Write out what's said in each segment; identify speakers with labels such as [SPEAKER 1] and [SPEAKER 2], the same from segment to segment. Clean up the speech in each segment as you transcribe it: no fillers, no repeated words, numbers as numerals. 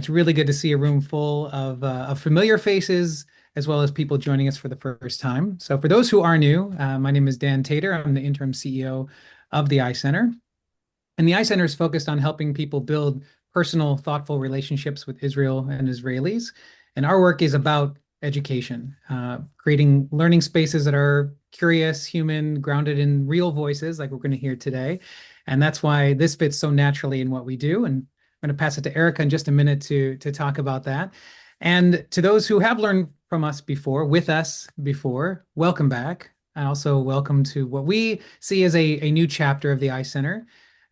[SPEAKER 1] It's really good to see a room full of familiar faces as well as people joining us for the first time. So, for those who are new, my name is Dan Tater. I'm the interim CEO of the Eye Center. And the Eye Center is focused on helping people build personal, thoughtful relationships with Israel and Israelis. And our work is about education, creating learning spaces that are curious, human, grounded in real voices, like we're going to hear today. And that's why this fits so naturally in what we do. And I'm going to pass it to Erica in just a minute to talk about that. And to those who have learned from us before, with us before, welcome back. And also welcome to what we see as a new chapter of the Eye Center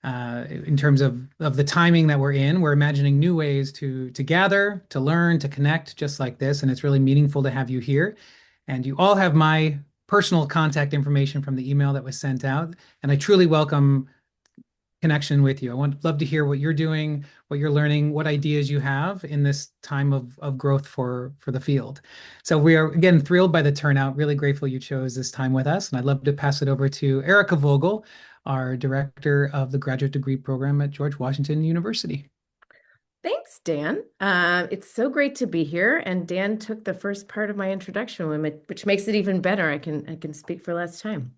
[SPEAKER 1] in terms of the timing that we're in. We're imagining new ways to gather, to learn, to connect, just like this. And it's really meaningful to have you here. And you all have my personal contact information from the email that was sent out. And I truly welcome connection with you. Love to hear what you're doing, what you're learning, what ideas you have in this time of growth for the field. So we are again thrilled by the turnout, really grateful you chose this time with us. And I'd love to pass it over to Erica Vogel, our director of the graduate degree program at George Washington University.
[SPEAKER 2] Thanks, Dan. It's so great to be here. And Dan took the first part of my introduction, which makes it even better. I can speak for less time.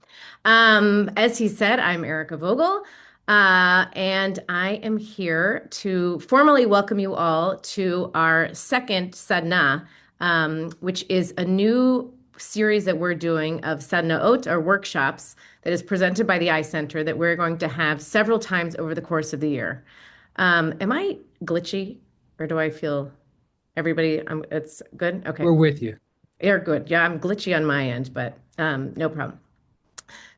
[SPEAKER 2] As he said, I'm Erica Vogel, and I am here to formally welcome you all to our second Sadna, which is a new series that we're doing of Sadnaot, or workshops, that is presented by the Eye Center that we're going to have several times over the course of the year. Am I glitchy or do I feel everybody, it's good? Okay.
[SPEAKER 1] We're with you.
[SPEAKER 2] You're good. Yeah, I'm glitchy on my end, but no problem.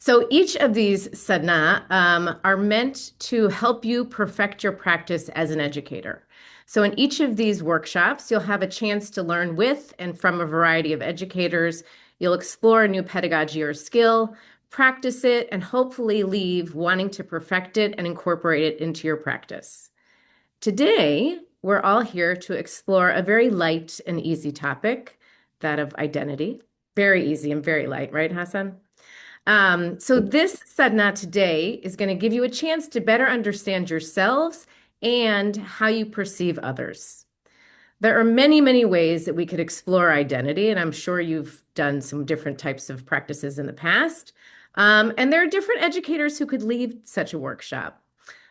[SPEAKER 2] So each of these sadhana are meant to help you perfect your practice as an educator. So in each of these workshops, you'll have a chance to learn with and from a variety of educators. You'll explore a new pedagogy or skill, practice it, and hopefully leave wanting to perfect it and incorporate it into your practice. Today, we're all here to explore a very light and easy topic, that of identity. Very easy and very light, right, Hasan? So this sadhana today is going to give you a chance to better understand yourselves and how you perceive others. There are many, many ways that we could explore identity, and I'm sure you've done some different types of practices in the past. And there are different educators who could lead such a workshop.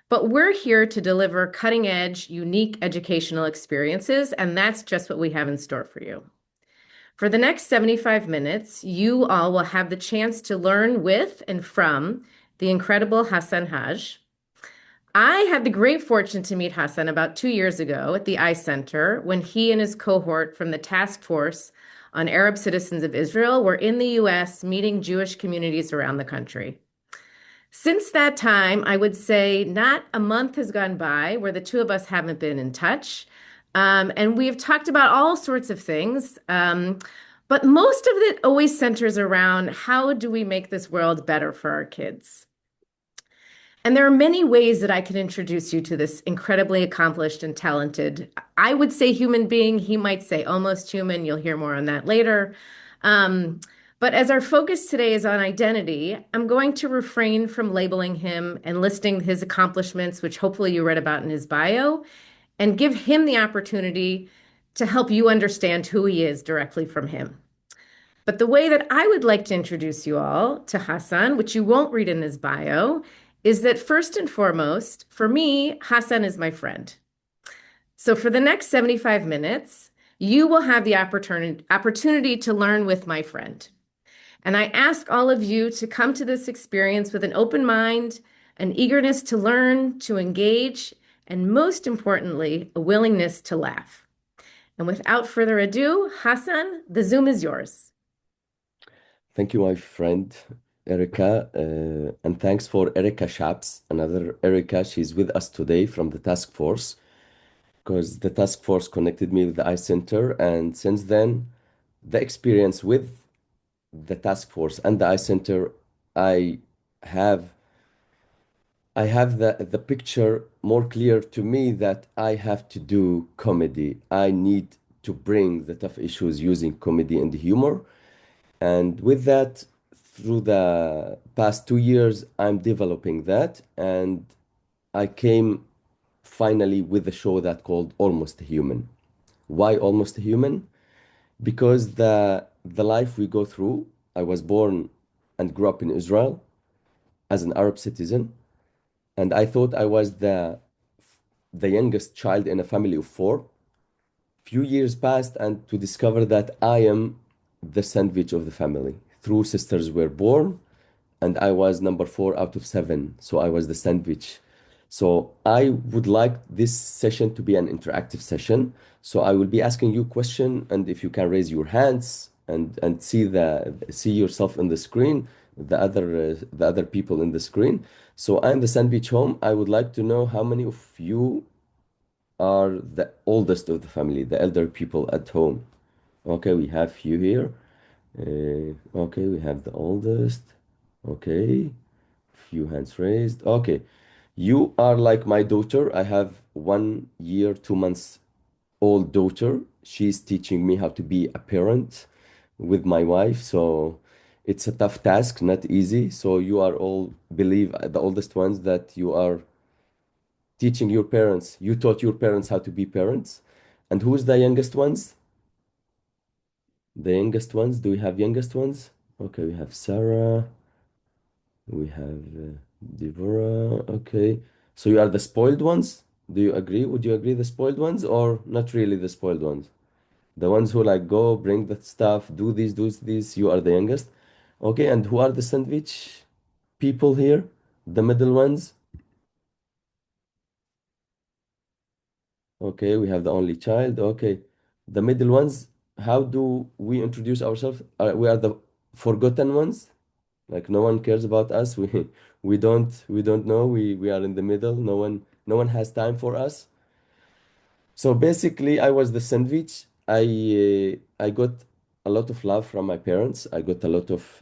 [SPEAKER 2] But we're here to deliver cutting-edge, unique educational experiences, and that's just what we have in store for you. For the next 75 minutes, you all will have the chance to learn with and from the incredible Hasan Haj. I had the great fortune to meet Hasan about 2 years ago at the Eye Center when he and his cohort from the Task Force on Arab Citizens of Israel were in the U.S. meeting Jewish communities around the country. Since that time, I would say not a month has gone by where the two of us haven't been in touch. And we've talked about all sorts of things, but most of it always centers around how do we make this world better for our kids? And there are many ways that I can introduce you to this incredibly accomplished and talented, I would say human being, he might say almost human. You'll hear more on that later. But as our focus today is on identity, I'm going to refrain from labeling him and listing his accomplishments, which hopefully you read about in his bio, and give him the opportunity to help you understand who he is directly from him. But the way that I would like to introduce you all to Hasan, which you won't read in his bio, is that first and foremost, for me, Hasan is my friend. So for the next 75 minutes, you will have the opportunity to learn with my friend. And I ask all of you to come to this experience with an open mind, an eagerness to learn, to engage, and most importantly, a willingness to laugh. And without further ado, Hasan, the Zoom is yours.
[SPEAKER 3] Thank you, my friend, Erica. And thanks for Erica Shaps, another Erica. She's with us today from the task force, because the task force connected me with the Eye Center. And since then, the experience with the task force and the Eye Center, I have the picture more clear to me that I have to do comedy. I need to bring the tough issues using comedy and humor. And with that, through the past 2 years, I'm developing that. And I came finally with a show that called Almost Human. Why Almost Human? Because the life we go through, I was born and grew up in Israel as an Arab citizen, and I thought I was the youngest child in a family of four. Few years passed, and to discover that I am the sandwich of the family. Three sisters were born, and I was number four out of seven, so I was the sandwich. So I would like this session to be an interactive session. So I will be asking you question, and if you can raise your hands and see yourself in the screen, the other people in the screen. So I'm the sandwich home. I would like to know how many of you are the oldest of the family, the elder people at home. Okay, we have you here. Okay, we have the oldest. Okay, few hands raised. Okay, you are like my daughter. I have 1 year, 2 months old daughter. She's teaching me how to be a parent with my wife. So it's a tough task, not easy. So you are all believe the oldest ones that you are teaching your parents. You taught your parents how to be parents. And who's the youngest ones? The youngest ones. Do we have youngest ones? Okay, we have Sarah. We have Deborah. Okay. So you are the spoiled ones? Do you agree? Would you agree the spoiled ones or not really the spoiled ones? The ones who like go, bring the stuff, do this, do this. You are the youngest. Okay. And who are the sandwich people here? The middle ones? Okay. We have the only child. Okay. The middle ones, how do we introduce ourselves? We are the forgotten ones. Like no one cares about us. We don't know. We are in the middle. No one has time for us. So basically, I was the sandwich. I got a lot of love from my parents. I got a lot of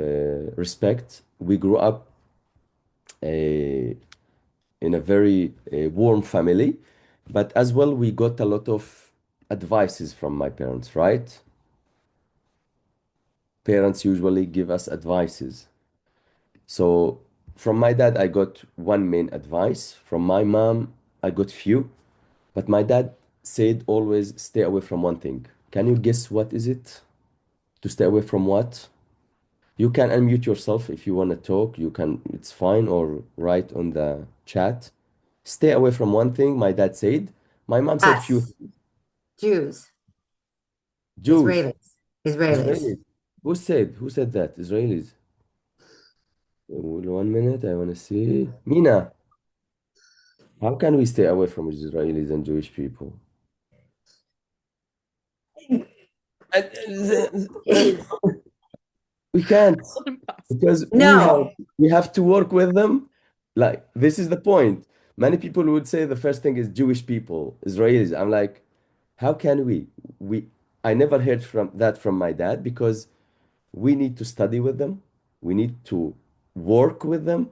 [SPEAKER 3] respect. We grew up uh, in a very warm family, but as well we got a lot of advices from my parents, right? Parents usually give us advices. So from my dad, I got one main advice. From my mom, I got few. But my dad said always stay away from one thing. Can you guess what is it? To stay away from what? You can unmute yourself if you want to talk. You can, it's fine, or write on the chat. Stay away from one thing, my dad said. My mom said few
[SPEAKER 4] Us, Jews,
[SPEAKER 3] Jews,
[SPEAKER 4] Israelis, Israelis.
[SPEAKER 3] Israelis. Who said that? Israelis. 1 minute, I want to see. Mina, how can we stay away from Israelis and Jewish people? We can't because
[SPEAKER 4] No,
[SPEAKER 3] we have to work with them. Like this is the point. Many people would say the first thing is Jewish people, Israelis. I'm like, how can we? We I never heard from that from my dad because we need to study with them. We need to work with them.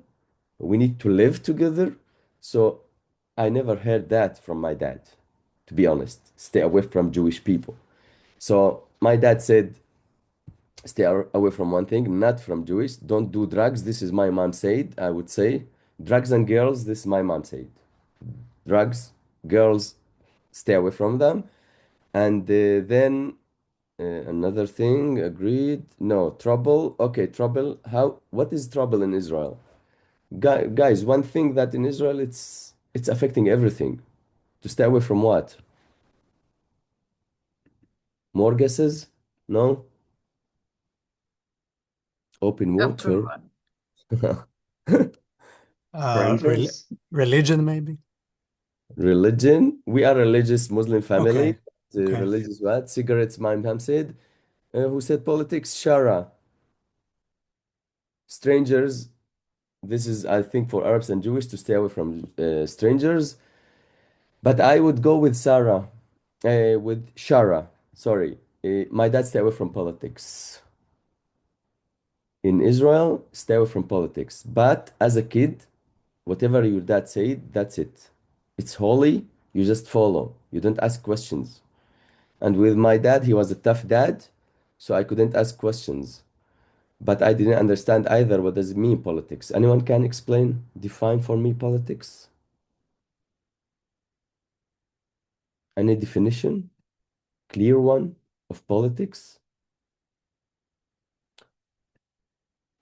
[SPEAKER 3] We need to live together. So I never heard that from my dad, to be honest. Stay away from Jewish people. So my dad said, stay away from one thing, not from Jewish. Don't do drugs. This is my mom said, I would say. Drugs and girls, this is my mom said. Drugs, girls, stay away from them. And then another thing, agreed. No, trouble. Okay, trouble. What is trouble in Israel? Guys, one thing that in Israel it's affecting everything. To stay away from what? More guesses? No? Open
[SPEAKER 2] From
[SPEAKER 3] water.
[SPEAKER 5] Rel
[SPEAKER 3] Strangers.
[SPEAKER 5] religion, maybe?
[SPEAKER 3] Religion. We are a religious Muslim family.
[SPEAKER 5] Okay, okay.
[SPEAKER 3] Religious what? Cigarettes, my mom said. Who said politics? Shara. Strangers. This is, I think, for Arabs and Jewish to stay away from strangers. But I would go with Sarah, with Shara. Sorry. My dad stay away from politics. In Israel, stay away from politics. But as a kid, whatever your dad said, that's it. It's holy. You just follow. You don't ask questions. And with my dad, he was a tough dad, so I couldn't ask questions. But I didn't understand either what does it mean politics. Anyone can explain, define for me politics? Any definition, clear one of politics?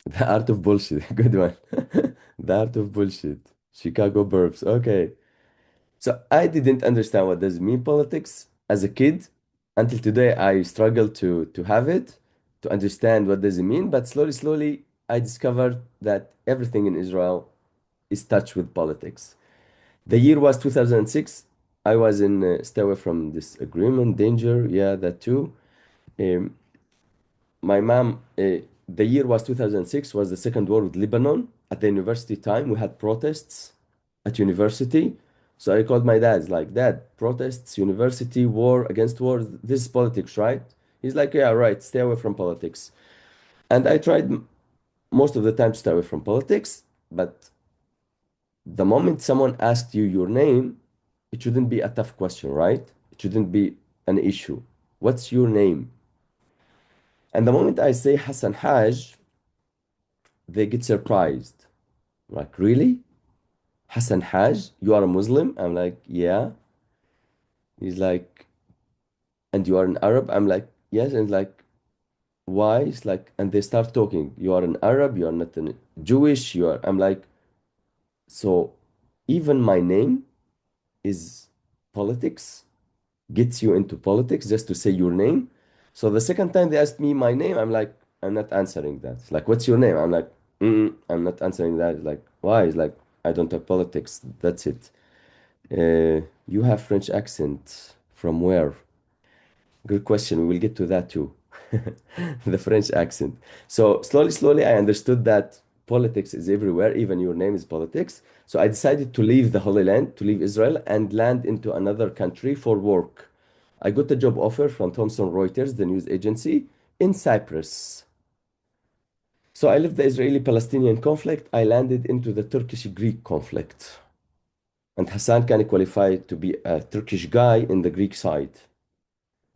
[SPEAKER 3] The art of bullshit. Good one. The art of bullshit. Chicago Burbs. Okay. So I didn't understand what does it mean politics as a kid. Until today, I struggle to have it, to understand what does it mean. But slowly, slowly, I discovered that everything in Israel is touched with politics. The year was 2006. I was in stay away from this agreement, danger. Yeah, that too. Um, my mom, the year was 2006, was the second war with Lebanon. At the university time, we had protests at university. So I called my dad, like, Dad, protests, university, war, against war, this is politics, right? He's like, yeah, right, stay away from politics. And I tried most of the time to stay away from politics, but the moment someone asked you your name, it shouldn't be a tough question, right? It shouldn't be an issue. What's your name? And the moment I say Hasan Haj, they get surprised. Like, really? Hasan Haj? You are a Muslim? I'm like, yeah. He's like, and you are an Arab? I'm like, yes. And like, why? It's like, and they start talking. You are an Arab, you are not an Jewish, you are, I'm like, so even my name is politics, gets you into politics just to say your name. So the second time they asked me my name, I'm like, I'm not answering that. It's like, what's your name? I'm like, I'm not answering that. It's like, why? It's like, I don't talk politics. That's it. You have French accent. From where? Good question. We will get to that too. The French accent. So slowly, slowly, I understood that politics is everywhere. Even your name is politics. So I decided to leave the Holy Land, to leave Israel, and land into another country for work. I got a job offer from Thomson Reuters, the news agency, in Cyprus. So I left the Israeli-Palestinian conflict. I landed into the Turkish-Greek conflict. And Hassan can qualify to be a Turkish guy in the Greek side.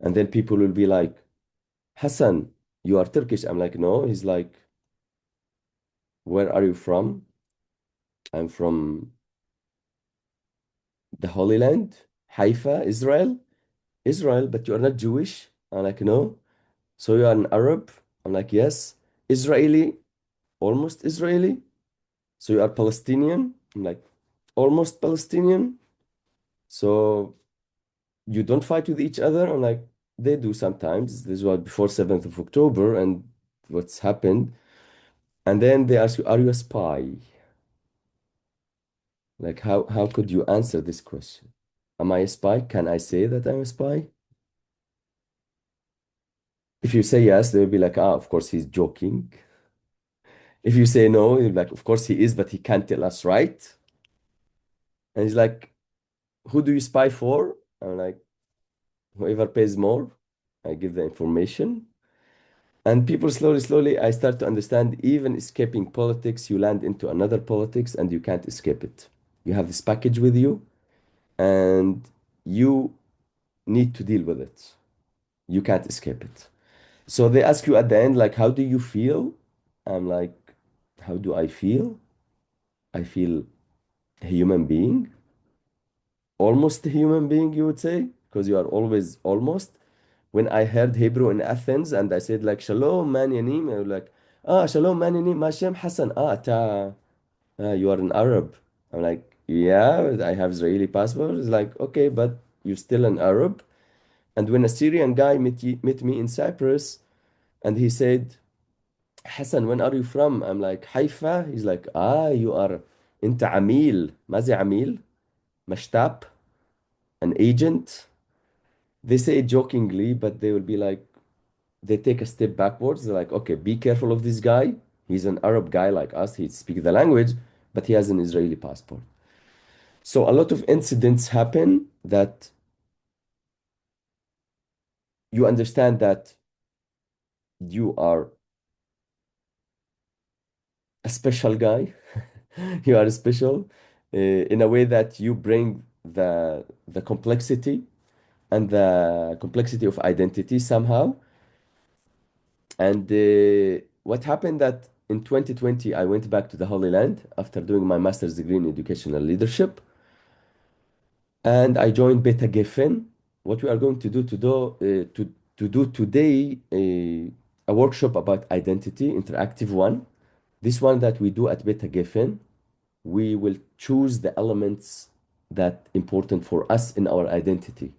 [SPEAKER 3] And then people will be like, Hassan, you are Turkish. I'm like, no. He's like, where are you from? I'm from the Holy Land, Haifa, Israel. Israel, but you are not Jewish. I'm like, no. So you are an Arab? I'm like, yes. Israeli, almost Israeli. So you are Palestinian? I'm like, almost Palestinian. So you don't fight with each other? I'm like, they do sometimes. This was before 7th of October and what's happened. And then they ask you, are you a spy? Like, how could you answer this question? Am I a spy? Can I say that I'm a spy? If you say yes, they'll be like, ah, of course he's joking. If you say no, you're like, of course he is, but he can't tell us, right? And he's like, who do you spy for? I'm like, whoever pays more, I give the information. And people slowly, slowly, I start to understand even escaping politics, you land into another politics and you can't escape it. You have this package with you and you need to deal with it. You can't escape it. So they ask you at the end, like, how do you feel? I'm like, how do I feel? I feel a human being, almost a human being, you would say, because you are always almost. When I heard Hebrew in Athens and I said like, Shalom, man yanim, they were like, ah, Shalom, man yanim, Mashem Hassan, you are an Arab. I'm like, yeah, I have Israeli passport. It's like, okay, but you're still an Arab. And when a Syrian guy met me in Cyprus and he said, Hassan, when are you from? I'm like, Haifa. He's like, you are انت عميل. ماذا عميل? مشتاق, an agent. They say it jokingly, but they will be like, they take a step backwards. They're like, okay, be careful of this guy. He's an Arab guy like us. He speaks the language, but he has an Israeli passport. So a lot of incidents happen that you understand that you are a special guy. You are special in a way that you bring the complexity and the complexity of identity somehow. And what happened that in 2020, I went back to the Holy Land after doing my master's degree in educational leadership. And I joined Beit HaGefen. what we are going to do today, a workshop about identity, interactive one. This one that we do at Beit HaGefen, we will choose the elements that important for us in our identity.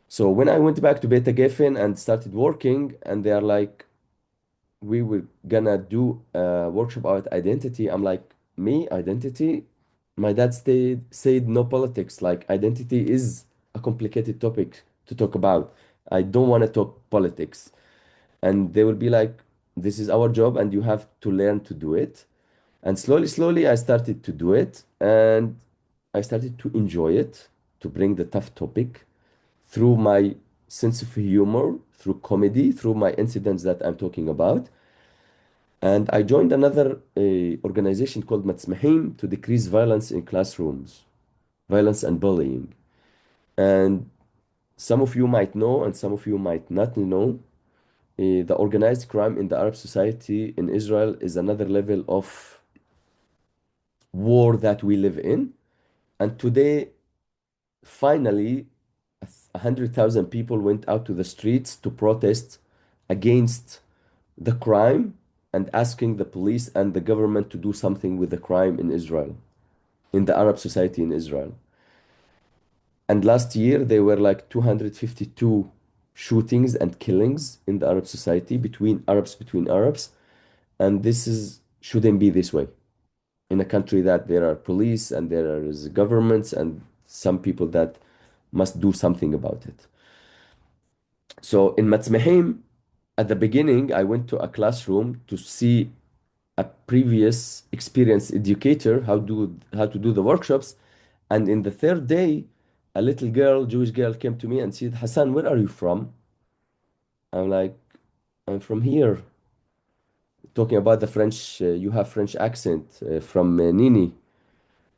[SPEAKER 3] So when I went back to Beit HaGefen and started working, and they are like, we were gonna do a workshop about identity. I'm like, me, identity? My dad said no politics. Like, identity is a complicated topic to talk about. I don't want to talk politics. And they will be like, this is our job and you have to learn to do it. And slowly, slowly, I started to do it and I started to enjoy it, to bring the tough topic through my sense of humor, through comedy, through my incidents that I'm talking about. And I joined another organization called Matsmahim to decrease violence in classrooms, violence and bullying. And some of you might know, and some of you might not know, the organized crime in the Arab society in Israel is another level of war that we live in. And today, finally, 100,000 people went out to the streets to protest against the crime and asking the police and the government to do something with the crime in Israel, in the Arab society in Israel. And last year, there were like 252 shootings and killings in the Arab society between Arabs. And this is shouldn't be this way. In a country that there are police and there is governments and some people that must do something about it. So in Matzmehim, at the beginning, I went to a classroom to see a previous experienced educator how to do the workshops. And in the third day, a little girl, Jewish girl, came to me and said, Hassan, where are you from? I'm like, I'm from here. Talking about the French, you have French accent from Nini.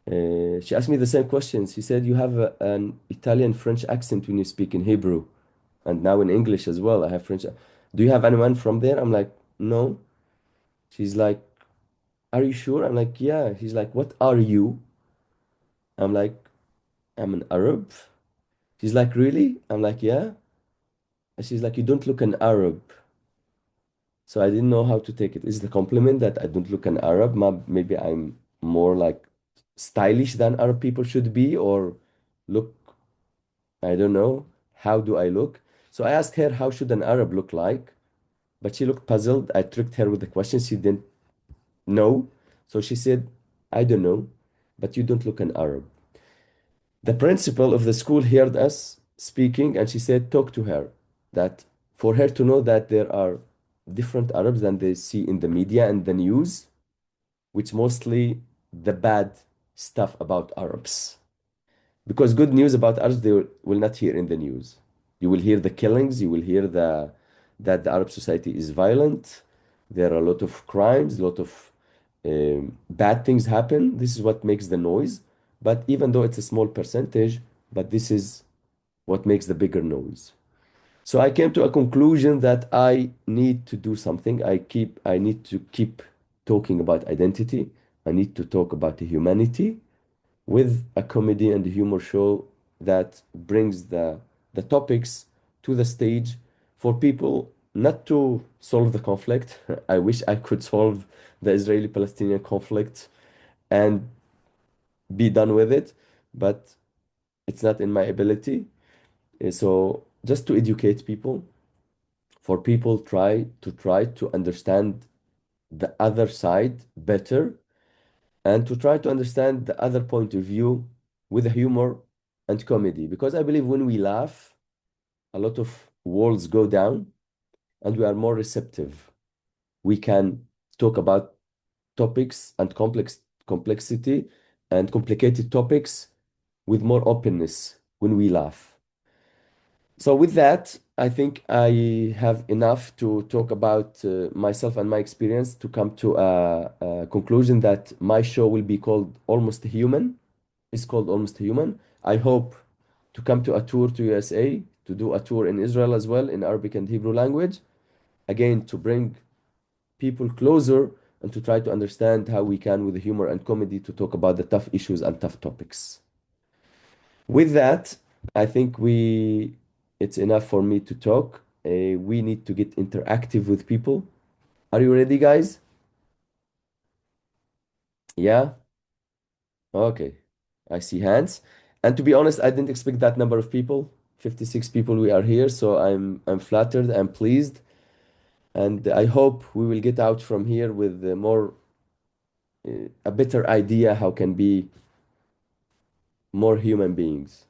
[SPEAKER 3] She asked me the same question. She said, you have an Italian French accent when you speak in Hebrew and now in English as well. I have French. Do you have anyone from there? I'm like, no. She's like, are you sure? I'm like, yeah. She's like, what are you? I'm like, I'm an Arab. She's like, really? I'm like, yeah. And she's like, you don't look an Arab. So I didn't know how to take it. Is it a compliment that I don't look an Arab? Maybe I'm more like stylish than Arab people should be, or look, I don't know. How do I look? So I asked her, how should an Arab look like? But she looked puzzled. I tricked her with the question. She didn't know. So she said, I don't know, but you don't look an Arab. The principal of the school heard us speaking and she said, talk to her. That for her to know that there are different Arabs than they see in the media and the news, which mostly the bad stuff about Arabs. Because good news about Arabs, they will not hear in the news. You will hear the killings, you will hear that the Arab society is violent. There are a lot of crimes, a lot of bad things happen. This is what makes the noise. But even though it's a small percentage, but this is what makes the bigger noise. So I came to a conclusion that I need to do something. I need to keep talking about identity. I need to talk about the humanity with a comedy and humor show that brings the topics to the stage for people not to solve the conflict. I wish I could solve the Israeli-Palestinian conflict and be done with it, but it's not in my ability. So just to educate people, for people try to understand the other side better and to try to understand the other point of view with humor and comedy. Because I believe when we laugh, a lot of walls go down and we are more receptive. We can talk about topics and complexity and complicated topics with more openness when we laugh. So with that, I think I have enough to talk about myself and my experience to come to a conclusion that my show will be called Almost Human. It's called Almost Human. I hope to come to a tour to USA, to do a tour in Israel as well in Arabic and Hebrew language. Again, to bring people closer and to try to understand how we can, with humor and comedy, to talk about the tough issues and tough topics. With that, I think it's enough for me to talk. We need to get interactive with people. Are you ready, guys? Yeah? Okay. I see hands. And to be honest, I didn't expect that number of people. 56 people we are here, so I'm flattered, I'm pleased, and I hope we will get out from here with a better idea how can be more human beings.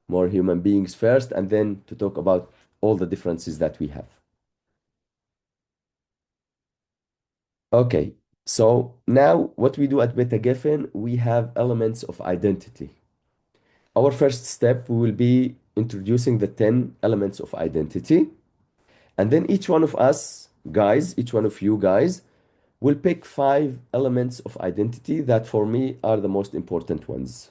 [SPEAKER 3] More human beings first, and then to talk about all the differences that we have. Okay, so now what we do at Beit HaGefen, we have elements of identity. Our first step, we will be introducing the 10 elements of identity. And then each one of us, guys, each one of you guys, will pick 5 elements of identity that for me are the most important ones.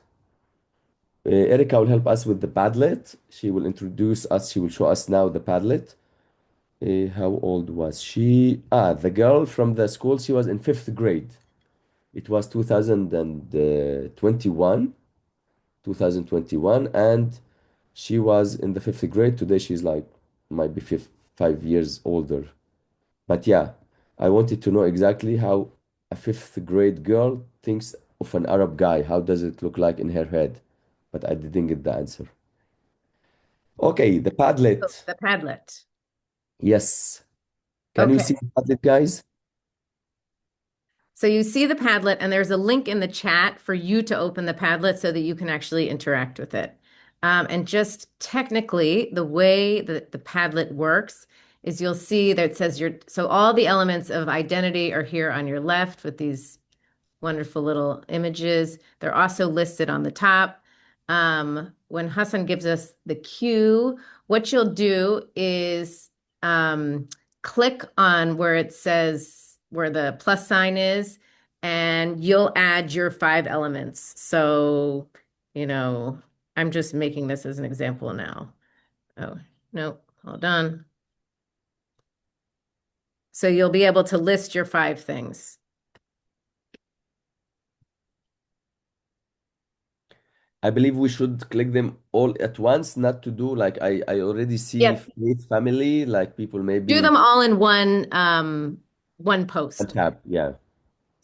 [SPEAKER 3] Erica will help us with the Padlet. She will introduce us, she will show us now the Padlet. How old was she? The girl from the school, she was in 5th grade. It was 2021, and she was in the 5th grade. Today she's like, might be 5 years older. But yeah, I wanted to know exactly how a 5th grade girl thinks of an Arab guy. How does it look like in her head? But I didn't get the answer. Okay, the
[SPEAKER 2] Oh,
[SPEAKER 3] Padlet.
[SPEAKER 2] the Padlet.
[SPEAKER 3] Yes. Can you
[SPEAKER 2] Okay.
[SPEAKER 3] see the Padlet, guys?
[SPEAKER 2] So you see the Padlet, and there's a link in the chat for you to open the Padlet so that you can actually interact with it. And just technically, the way that the Padlet works is you'll see that it says so all the elements of identity are here on your left with these wonderful little images. They're also listed on the top. When Hasan gives us the cue, what you'll do is click on where it says where the plus sign is, and you'll add your 5 elements. So, I'm just making this as an example now. Oh, no, hold on. So you'll be able to list your 5 things.
[SPEAKER 3] I believe we should click them all at once, not to do like I already see
[SPEAKER 2] Yep.
[SPEAKER 3] faith family, like people
[SPEAKER 2] Do
[SPEAKER 3] maybe
[SPEAKER 2] them all in one
[SPEAKER 3] on
[SPEAKER 2] post.
[SPEAKER 3] tab. Yeah.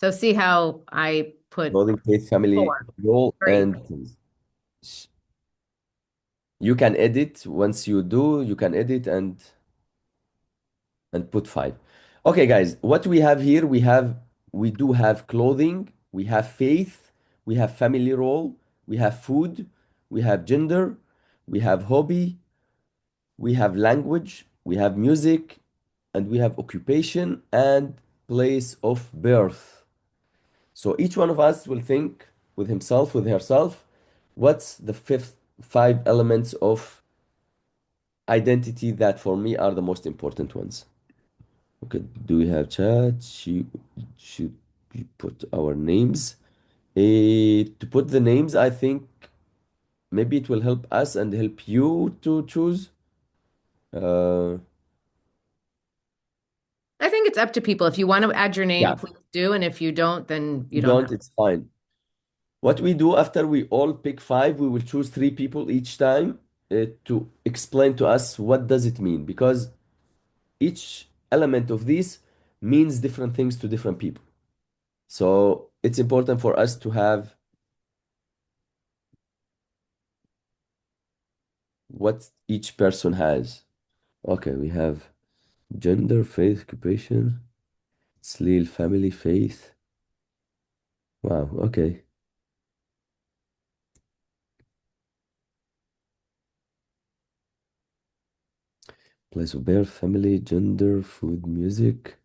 [SPEAKER 2] So see how I put
[SPEAKER 3] Loading faith family
[SPEAKER 2] 4,
[SPEAKER 3] role
[SPEAKER 2] 3.
[SPEAKER 3] and you can edit once you do, you can edit and put 5. Okay, guys, what we have here, we do have clothing, we have faith, we have family role, we have food, we have gender, we have hobby, we have language, we have music, and we have occupation and place of birth. So each one of us will think with himself, with herself, what's the 5 elements of identity that for me are the most important ones. Okay, do we have chat? Should we put our names? To put the names, I think maybe it will help us and help you to choose. Uh,
[SPEAKER 2] I think it's up to people. If you want to add your name,
[SPEAKER 3] yeah,
[SPEAKER 2] please do. And if you don't, then you
[SPEAKER 3] you
[SPEAKER 2] don't
[SPEAKER 3] don't,
[SPEAKER 2] have.
[SPEAKER 3] it's fine. What we do after we all pick 5, we will choose 3 people each time to explain to us what does it mean, because each element of this means different things to different people. So it's important for us to have what each person has. Okay, we have gender, faith, occupation, Sleel, family, faith. Wow, okay. Place of birth, family, gender, food, music.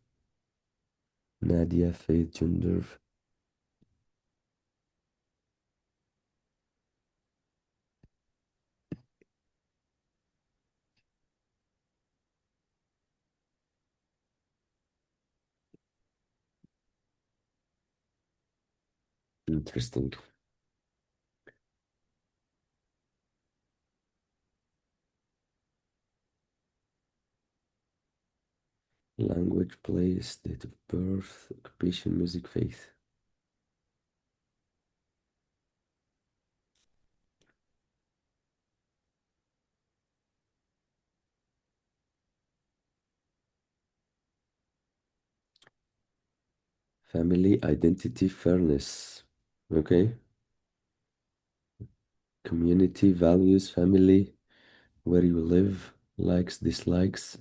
[SPEAKER 3] Nadia, faith, gender. Interesting. Language, place, date of birth, occupation, music, faith. Family, identity, fairness. Okay. Community, values, family, where you live, likes, dislikes.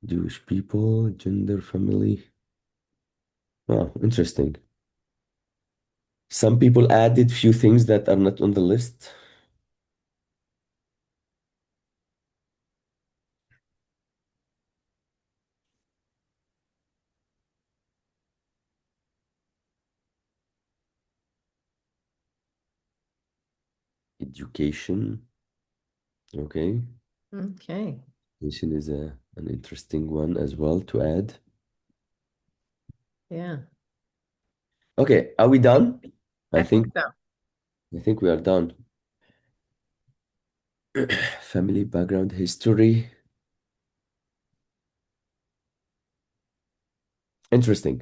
[SPEAKER 3] Jewish people, gender, family. Oh, interesting. Some people added few things that are not on the list. Education. Okay.
[SPEAKER 2] Okay.
[SPEAKER 3] Education is an interesting one as well to add.
[SPEAKER 2] Yeah.
[SPEAKER 3] Okay, are we done? I
[SPEAKER 2] I think
[SPEAKER 3] think
[SPEAKER 2] so.
[SPEAKER 3] I think we are done. Family background history. Interesting.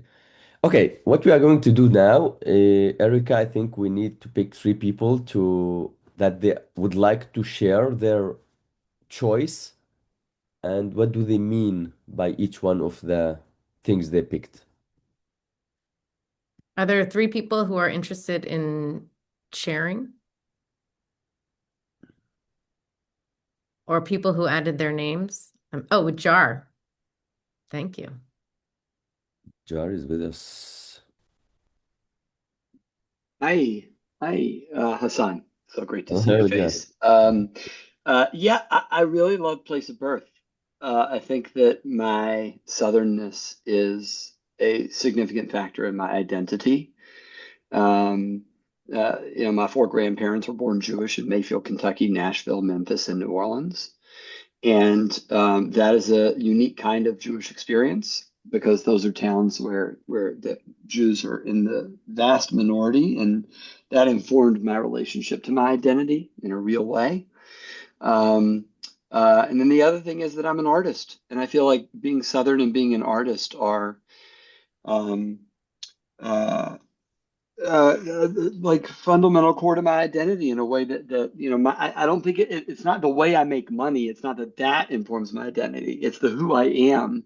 [SPEAKER 3] Okay, what we are going to do now, Erica, I think we need to pick three people to that they would like to share their choice and what do they mean by each one of the things they picked.
[SPEAKER 2] Are there three people who are interested in sharing? Or people who added their names? Oh, Jar. Thank you.
[SPEAKER 3] Jar is with us.
[SPEAKER 6] Hi, Hassan. So great to see your
[SPEAKER 3] Hello, Jar.
[SPEAKER 6] face. Yeah, I really love place of birth. I think that my southernness is a significant factor in my identity. Um, my four grandparents were born Jewish in Mayfield, Kentucky, Nashville, Memphis, and New Orleans. And that is a unique kind of Jewish experience because those are towns where the Jews are in the vast minority, and that informed my relationship to my identity in a real way. Um, and then the other thing is that I'm an artist, and I feel like being Southern and being an artist are um, uh, like fundamental core to my identity in a way that I don't think it's not the way I make money. It's not that that informs my identity. It's the who I am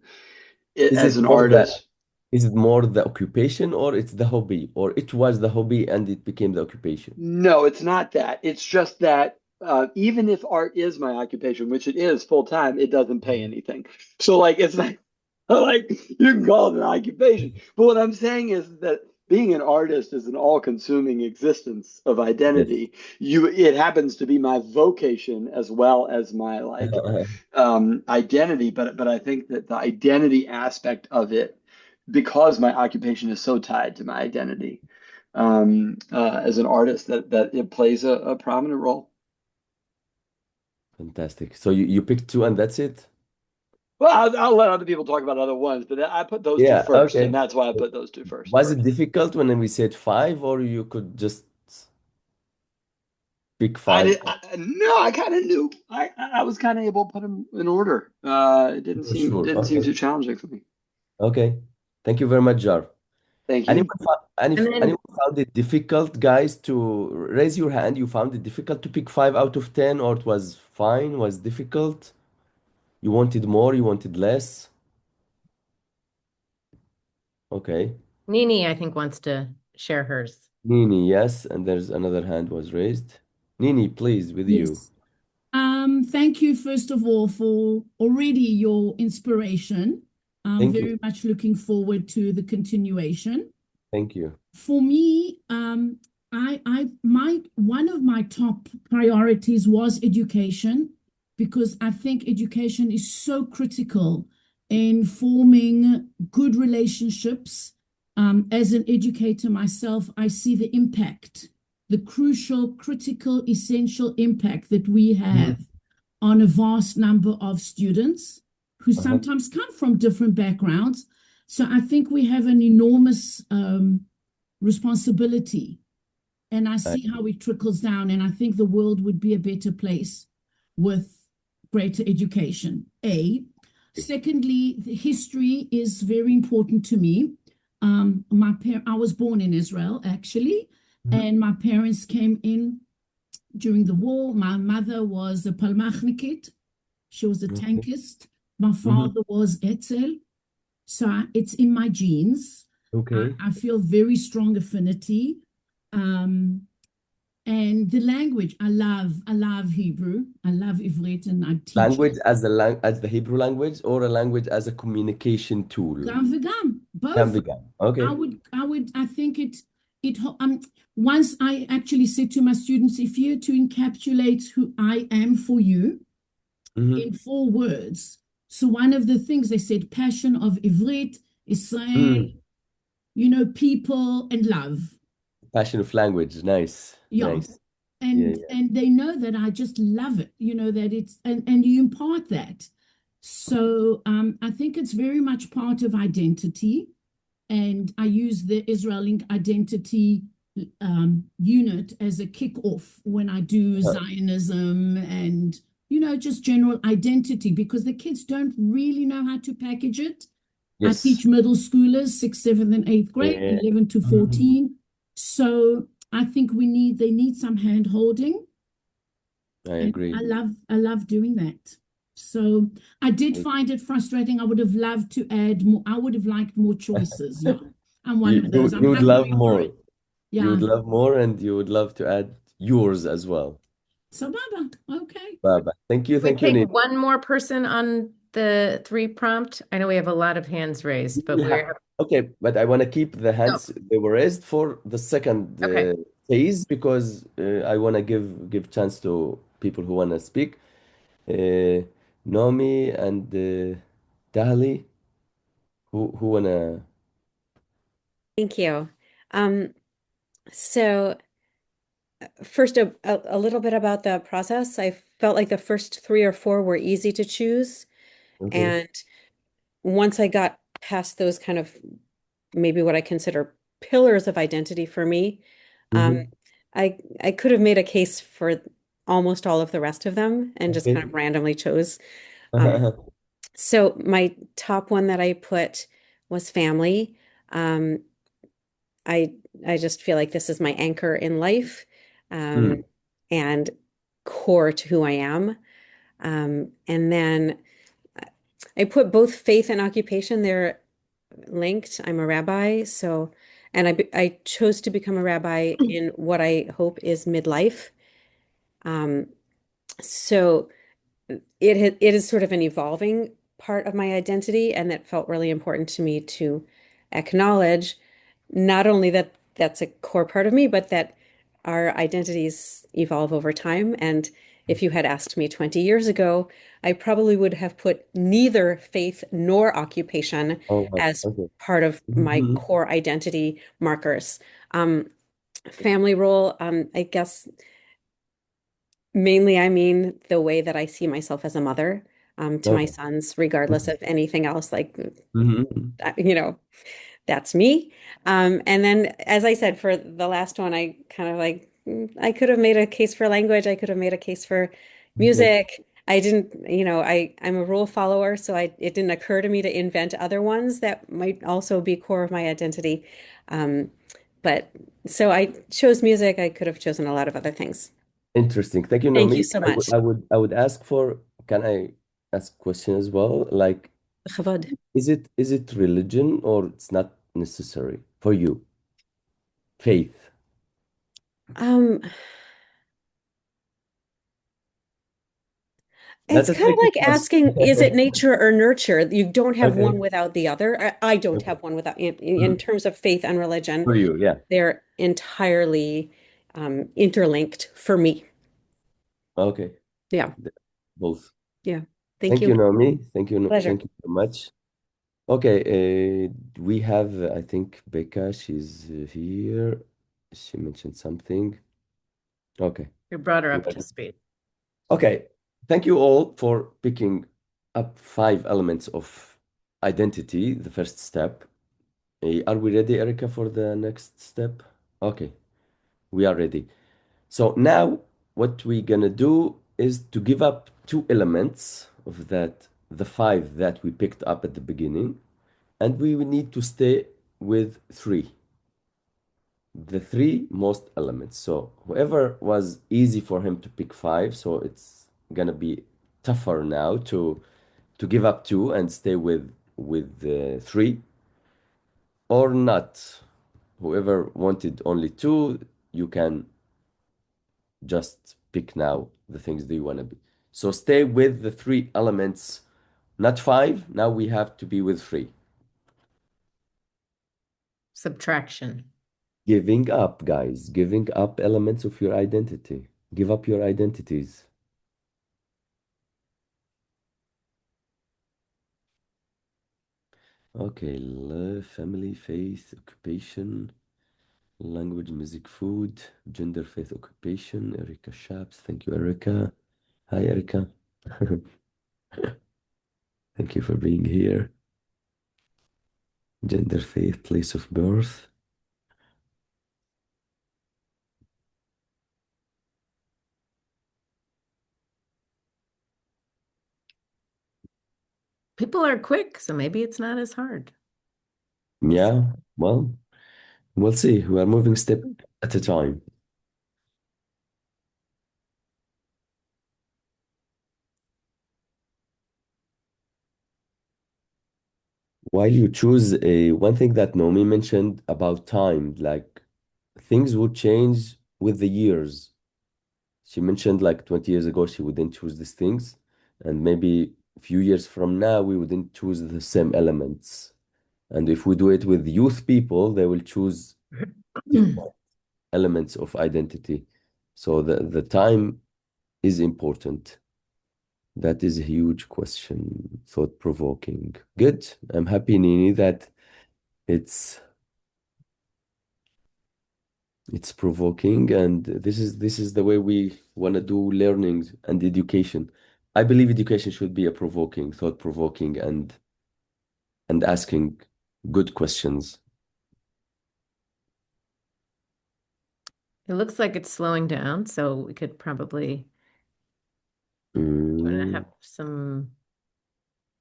[SPEAKER 3] Is
[SPEAKER 6] as
[SPEAKER 3] it
[SPEAKER 6] an
[SPEAKER 3] more the
[SPEAKER 6] artist.
[SPEAKER 3] is it more the occupation or it's the hobby or it was the hobby and it became the occupation?
[SPEAKER 6] No, it's not that. It's just that even if art is my occupation, which it is full time, it doesn't pay anything. So like it's not like you can call it an occupation. But what I'm saying is that being an artist is an all-consuming existence of
[SPEAKER 3] Yes.
[SPEAKER 6] identity. It happens to be my vocation as well as my like identity, but I think that the identity aspect of it, because my occupation is so tied to my identity as an artist, that it plays a prominent role.
[SPEAKER 3] Fantastic. So you picked two and that's it?
[SPEAKER 6] Well, I'll let other people talk about other ones, but I put those two
[SPEAKER 3] Yeah,
[SPEAKER 6] first, and
[SPEAKER 3] okay.
[SPEAKER 6] that's why I put those two first.
[SPEAKER 3] Was it difficult when we said five, or you could just pick
[SPEAKER 6] I
[SPEAKER 3] five?
[SPEAKER 6] did. No, I kind of knew. I was kind of able to put them in order. It didn't
[SPEAKER 3] For
[SPEAKER 6] seem
[SPEAKER 3] sure.
[SPEAKER 6] didn't seem
[SPEAKER 3] Okay.
[SPEAKER 6] too challenging for me.
[SPEAKER 3] Okay. Thank you very much, Jar.
[SPEAKER 6] Thank you.
[SPEAKER 2] And then
[SPEAKER 3] Anyone found it difficult, guys, to raise your hand? You found it difficult to pick 5 out of 10, or it was fine, was difficult? You wanted more, you wanted less? Okay.
[SPEAKER 2] Nini, I think, wants to share hers.
[SPEAKER 3] Nini, yes, and there's another hand was raised. Nini, please, with you.
[SPEAKER 7] Yes. Thank you, first of all, for already your inspiration. I'm
[SPEAKER 3] Thank you.
[SPEAKER 7] very much looking forward to the continuation.
[SPEAKER 3] Thank you.
[SPEAKER 7] For me, one of my top priorities was education, because I think education is so critical in forming good relationships. As an educator myself, I see the impact, the crucial, critical, essential impact that we
[SPEAKER 3] Mhm.
[SPEAKER 7] have on a vast number of students who
[SPEAKER 3] Uh-huh.
[SPEAKER 7] sometimes come from different backgrounds. So I think we have an enormous responsibility, and I
[SPEAKER 3] I-
[SPEAKER 7] see how it trickles down, and I think the world would be a better place with greater education. Secondly, the history is very important to me. I was born in Israel, actually,
[SPEAKER 3] Mhm.
[SPEAKER 7] and my parents came in during the war. My mother was a palmachnikit. She was a
[SPEAKER 3] Okay.
[SPEAKER 7] tankist. My
[SPEAKER 3] Hmm.
[SPEAKER 7] father was Etzel, so it's in my genes.
[SPEAKER 3] Okay.
[SPEAKER 7] I feel very strong affinity. Um, and the language, I love Hebrew. I love Ivrit and I teach it.
[SPEAKER 3] Language as as the Hebrew language or a language as a communication tool?
[SPEAKER 7] Gam v'gam,
[SPEAKER 3] Can
[SPEAKER 7] both.
[SPEAKER 3] be done. Okay.
[SPEAKER 7] I think once I actually said to my students, if you're to encapsulate who I am for you
[SPEAKER 3] Hmm.
[SPEAKER 7] in 4 words. So one of the things they said, passion of Ivrit, Israel,
[SPEAKER 3] Mm.
[SPEAKER 7] people and love.
[SPEAKER 3] Passion of language. Nice.
[SPEAKER 7] Yeah.
[SPEAKER 3] Nice. Yeah,
[SPEAKER 7] And they know that I just love it, that it's and you impart that. So I think it's very much part of identity. And I use the Israeli identity unit as a kick-off when I do
[SPEAKER 3] yeah.
[SPEAKER 7] Zionism and, just general identity because the kids don't really know how to package it. I
[SPEAKER 3] Yes.
[SPEAKER 7] teach middle schoolers, sixth, seventh, and eighth grade,
[SPEAKER 3] Yeah.
[SPEAKER 7] 11 to
[SPEAKER 3] Mhm.
[SPEAKER 7] 14. So I think they need some hand holding.
[SPEAKER 3] I
[SPEAKER 7] And
[SPEAKER 3] agree.
[SPEAKER 7] I love doing that. So I did
[SPEAKER 3] I-
[SPEAKER 7] find it frustrating. I would have loved to add more. I would have liked more choices. Yeah. I'm one
[SPEAKER 3] You,
[SPEAKER 7] of those.
[SPEAKER 3] you
[SPEAKER 7] I'm
[SPEAKER 3] you would love
[SPEAKER 7] hungry for
[SPEAKER 3] more.
[SPEAKER 7] it.
[SPEAKER 3] You would
[SPEAKER 7] Yeah.
[SPEAKER 3] love more, and you would love to add yours as well.
[SPEAKER 7] So Baba, okay.
[SPEAKER 3] Baba.
[SPEAKER 2] We
[SPEAKER 3] Thank you,
[SPEAKER 2] take
[SPEAKER 3] Nate.
[SPEAKER 2] one more person on the 3 prompt. I know we have a lot of hands raised, but
[SPEAKER 3] Okay, but I want to keep the
[SPEAKER 2] no.
[SPEAKER 3] hands they were raised for the second
[SPEAKER 2] Okay.
[SPEAKER 3] phase because I want to give chance to people who want to speak. Uh, Nomi and Dali, who wanna?
[SPEAKER 8] Thank you. Um, so first, a little bit about the process. I felt like the first 3 or 4 were easy to choose.
[SPEAKER 3] Okay.
[SPEAKER 8] And once I got past those kind of maybe what I consider pillars of identity for me, um,
[SPEAKER 3] Mm-hmm.
[SPEAKER 8] I could have made a case for almost all of the rest of them and just kind
[SPEAKER 3] Okay.
[SPEAKER 8] of randomly chose. Um, so my top one that I put was family. Um, I I just feel like this is my anchor in life,
[SPEAKER 3] Mm.
[SPEAKER 8] and core to who I am. And then I put both faith and occupation. They're linked. I'm a rabbi, so and I chose to become a rabbi in what I hope is midlife. Um, so it is sort of an evolving part of my identity, and that felt really important to me to acknowledge not only that that's a core part of me, but that our identities evolve over time. And if you had asked me 20 years ago, I probably would have put neither faith nor occupation
[SPEAKER 3] Oh, wow.
[SPEAKER 8] as
[SPEAKER 3] Okay.
[SPEAKER 8] part of my
[SPEAKER 3] Mhm.
[SPEAKER 8] core identity markers. Um, Family role, I guess mainly I mean the way that I see myself as a mother, to my
[SPEAKER 3] Okay.
[SPEAKER 8] sons, regardless of anything else, like,
[SPEAKER 3] Mhm.
[SPEAKER 8] you know, that's me. And then, as I said, for the last one, I kind of like, I could have made a case for language. I could have made a case for
[SPEAKER 3] Okay.
[SPEAKER 8] music. I didn't, I'm a rule follower, so it didn't occur to me to invent other ones that might also be core of my identity. Um, but so I chose music. I could have chosen a lot of other things.
[SPEAKER 3] Interesting. Thank you,
[SPEAKER 8] Thank you
[SPEAKER 3] Nomi.
[SPEAKER 8] so much.
[SPEAKER 3] I would ask for, can I ask question as well? Like,
[SPEAKER 8] Chavod.
[SPEAKER 3] is it religion or it's not necessary for you? Faith.
[SPEAKER 8] Um,
[SPEAKER 3] Not
[SPEAKER 8] It's
[SPEAKER 3] a
[SPEAKER 8] kind of
[SPEAKER 3] tricky
[SPEAKER 8] like
[SPEAKER 3] question.
[SPEAKER 8] asking, is it nature or nurture? You don't have
[SPEAKER 3] Okay.
[SPEAKER 8] one without the other. I don't
[SPEAKER 3] Okay.
[SPEAKER 8] have one without, in
[SPEAKER 3] Mhm.
[SPEAKER 8] terms of faith and religion,
[SPEAKER 3] For you, yeah.
[SPEAKER 8] they're entirely interlinked for me.
[SPEAKER 3] Okay.
[SPEAKER 8] Yeah,
[SPEAKER 3] Both.
[SPEAKER 8] yeah. Thank
[SPEAKER 3] Thank
[SPEAKER 8] you.
[SPEAKER 3] you, Naomi.
[SPEAKER 8] Pleasure.
[SPEAKER 3] Thank you so much. Okay, we have, I think, Becca, she's here. She mentioned something. Okay.
[SPEAKER 2] We brought her
[SPEAKER 3] We
[SPEAKER 2] up
[SPEAKER 3] are
[SPEAKER 2] to speed.
[SPEAKER 3] Okay. Thank you all for picking up 5 elements of identity, the first step. Are we ready, Erica, for the next step? Okay, we are ready. So now what we're gonna do is to give up 2 elements of the 5 that we picked up at the beginning, and we will need to stay with 3, the 3 most elements. So whoever was easy for him to pick 5, so it's gonna be tougher now to give up two and stay with three, or not. Whoever wanted only two, you can just pick now the things that you want to be. So stay with the three elements, not five. Now we have to be with three.
[SPEAKER 2] Subtraction.
[SPEAKER 3] Giving up, guys. Giving up elements of your identity. Give up your identities. Okay, family, faith, occupation, language, music, food, gender, faith, occupation. Erica Shaps. Thank you, Erica. Hi, Erica. Thank you for being here. Gender, faith, place of birth.
[SPEAKER 2] People are quick, so maybe it's not as hard.
[SPEAKER 3] Yeah, well, we'll see. We are moving step at a time. While you choose one thing that Naomi mentioned about time, like things would change with the years. She mentioned like 20 years ago, she wouldn't choose these things. And maybe a few years from now, we wouldn't choose the same elements. And if we do it with youth people, they will choose different elements of identity. So the time is important. That is a huge question, thought-provoking. Good. I'm happy, Nini, that it's it's provoking, and this is the way we want to do learning and education. I believe education should be a provoking, thought-provoking, and asking good questions.
[SPEAKER 2] It looks like it's slowing down, so we could probably want to have some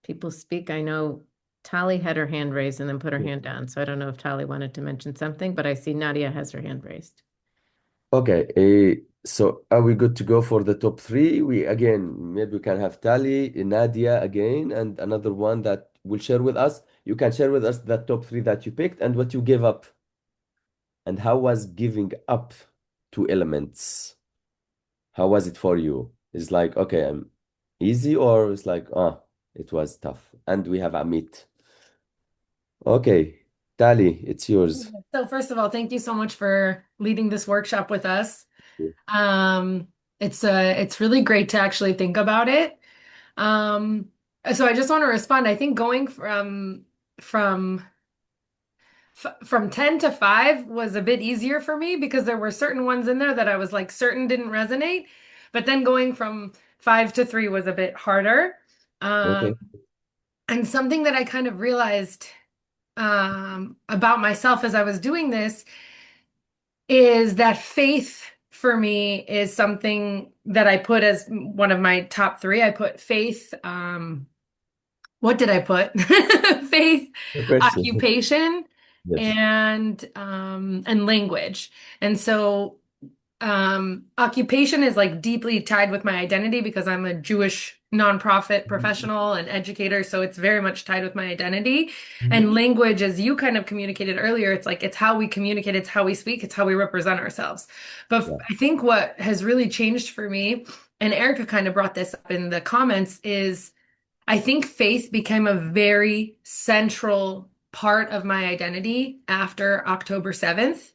[SPEAKER 2] people speak. I know Tali had her hand raised and then put her hand down, so I don't know if Tali wanted to mention something, but I see Nadia has her hand raised.
[SPEAKER 3] Okay, so are we good to go for the top three? Maybe we can have Tali, Nadia again, and another one that will share with us. You can share with us the top three that you picked and what you gave up, and how was giving up two elements? How was it for you? It's like, okay, I'm easy, or it's like, it was tough. And we have Amit. Okay, Tali, it's yours.
[SPEAKER 9] So first of all, thank you so much for leading this workshop with us.
[SPEAKER 3] Yeah.
[SPEAKER 9] It's really great to actually think about it. So I just want to respond. I think going from 10 to 5 was a bit easier for me because there were certain ones in there that I was like certain didn't resonate, but then going from 5 to 3 was a bit harder.
[SPEAKER 3] Okay.
[SPEAKER 9] And something that I kind of realized about myself as I was doing this is that faith for me is something that I put as one of my top 3. I put faith. What did I put? Faith, occupation,
[SPEAKER 3] Yes.
[SPEAKER 9] and language. And so occupation is like deeply tied with my identity because I'm a Jewish nonprofit professional and educator, so it's very much tied with my identity. And language, as you kind of communicated earlier, it's like it's how we communicate, it's how we speak, it's how we represent ourselves. But I think what has really changed for me, and Erica kind of brought this up in the comments, is I think faith became a very central part of my identity after October 7th.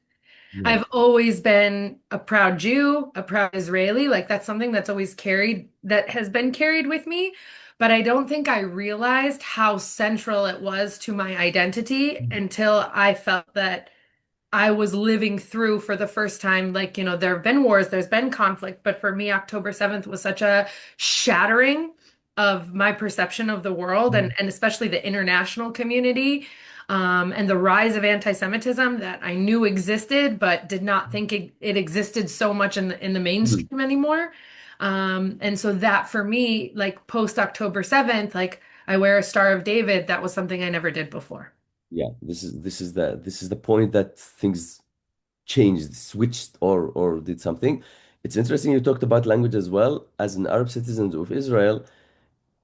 [SPEAKER 9] I've always been a proud Jew, a proud Israeli. Like that's something that's always that has been carried with me. But I don't think I realized how central it was to my identity until I felt that I was living through for the first time. Like, there have been wars, there's been conflict, but for me, October 7th was such a shattering of my perception of the world and especially the international community. And the rise of anti-Semitism that I knew existed, but did not think it existed so much in the mainstream anymore. And so that for me, like post October 7th, like I wear a Star of David. That was something I never did before.
[SPEAKER 3] Yeah, this is the point that things changed, switched, or did something. It's interesting you talked about language as well. As an Arab citizen of Israel,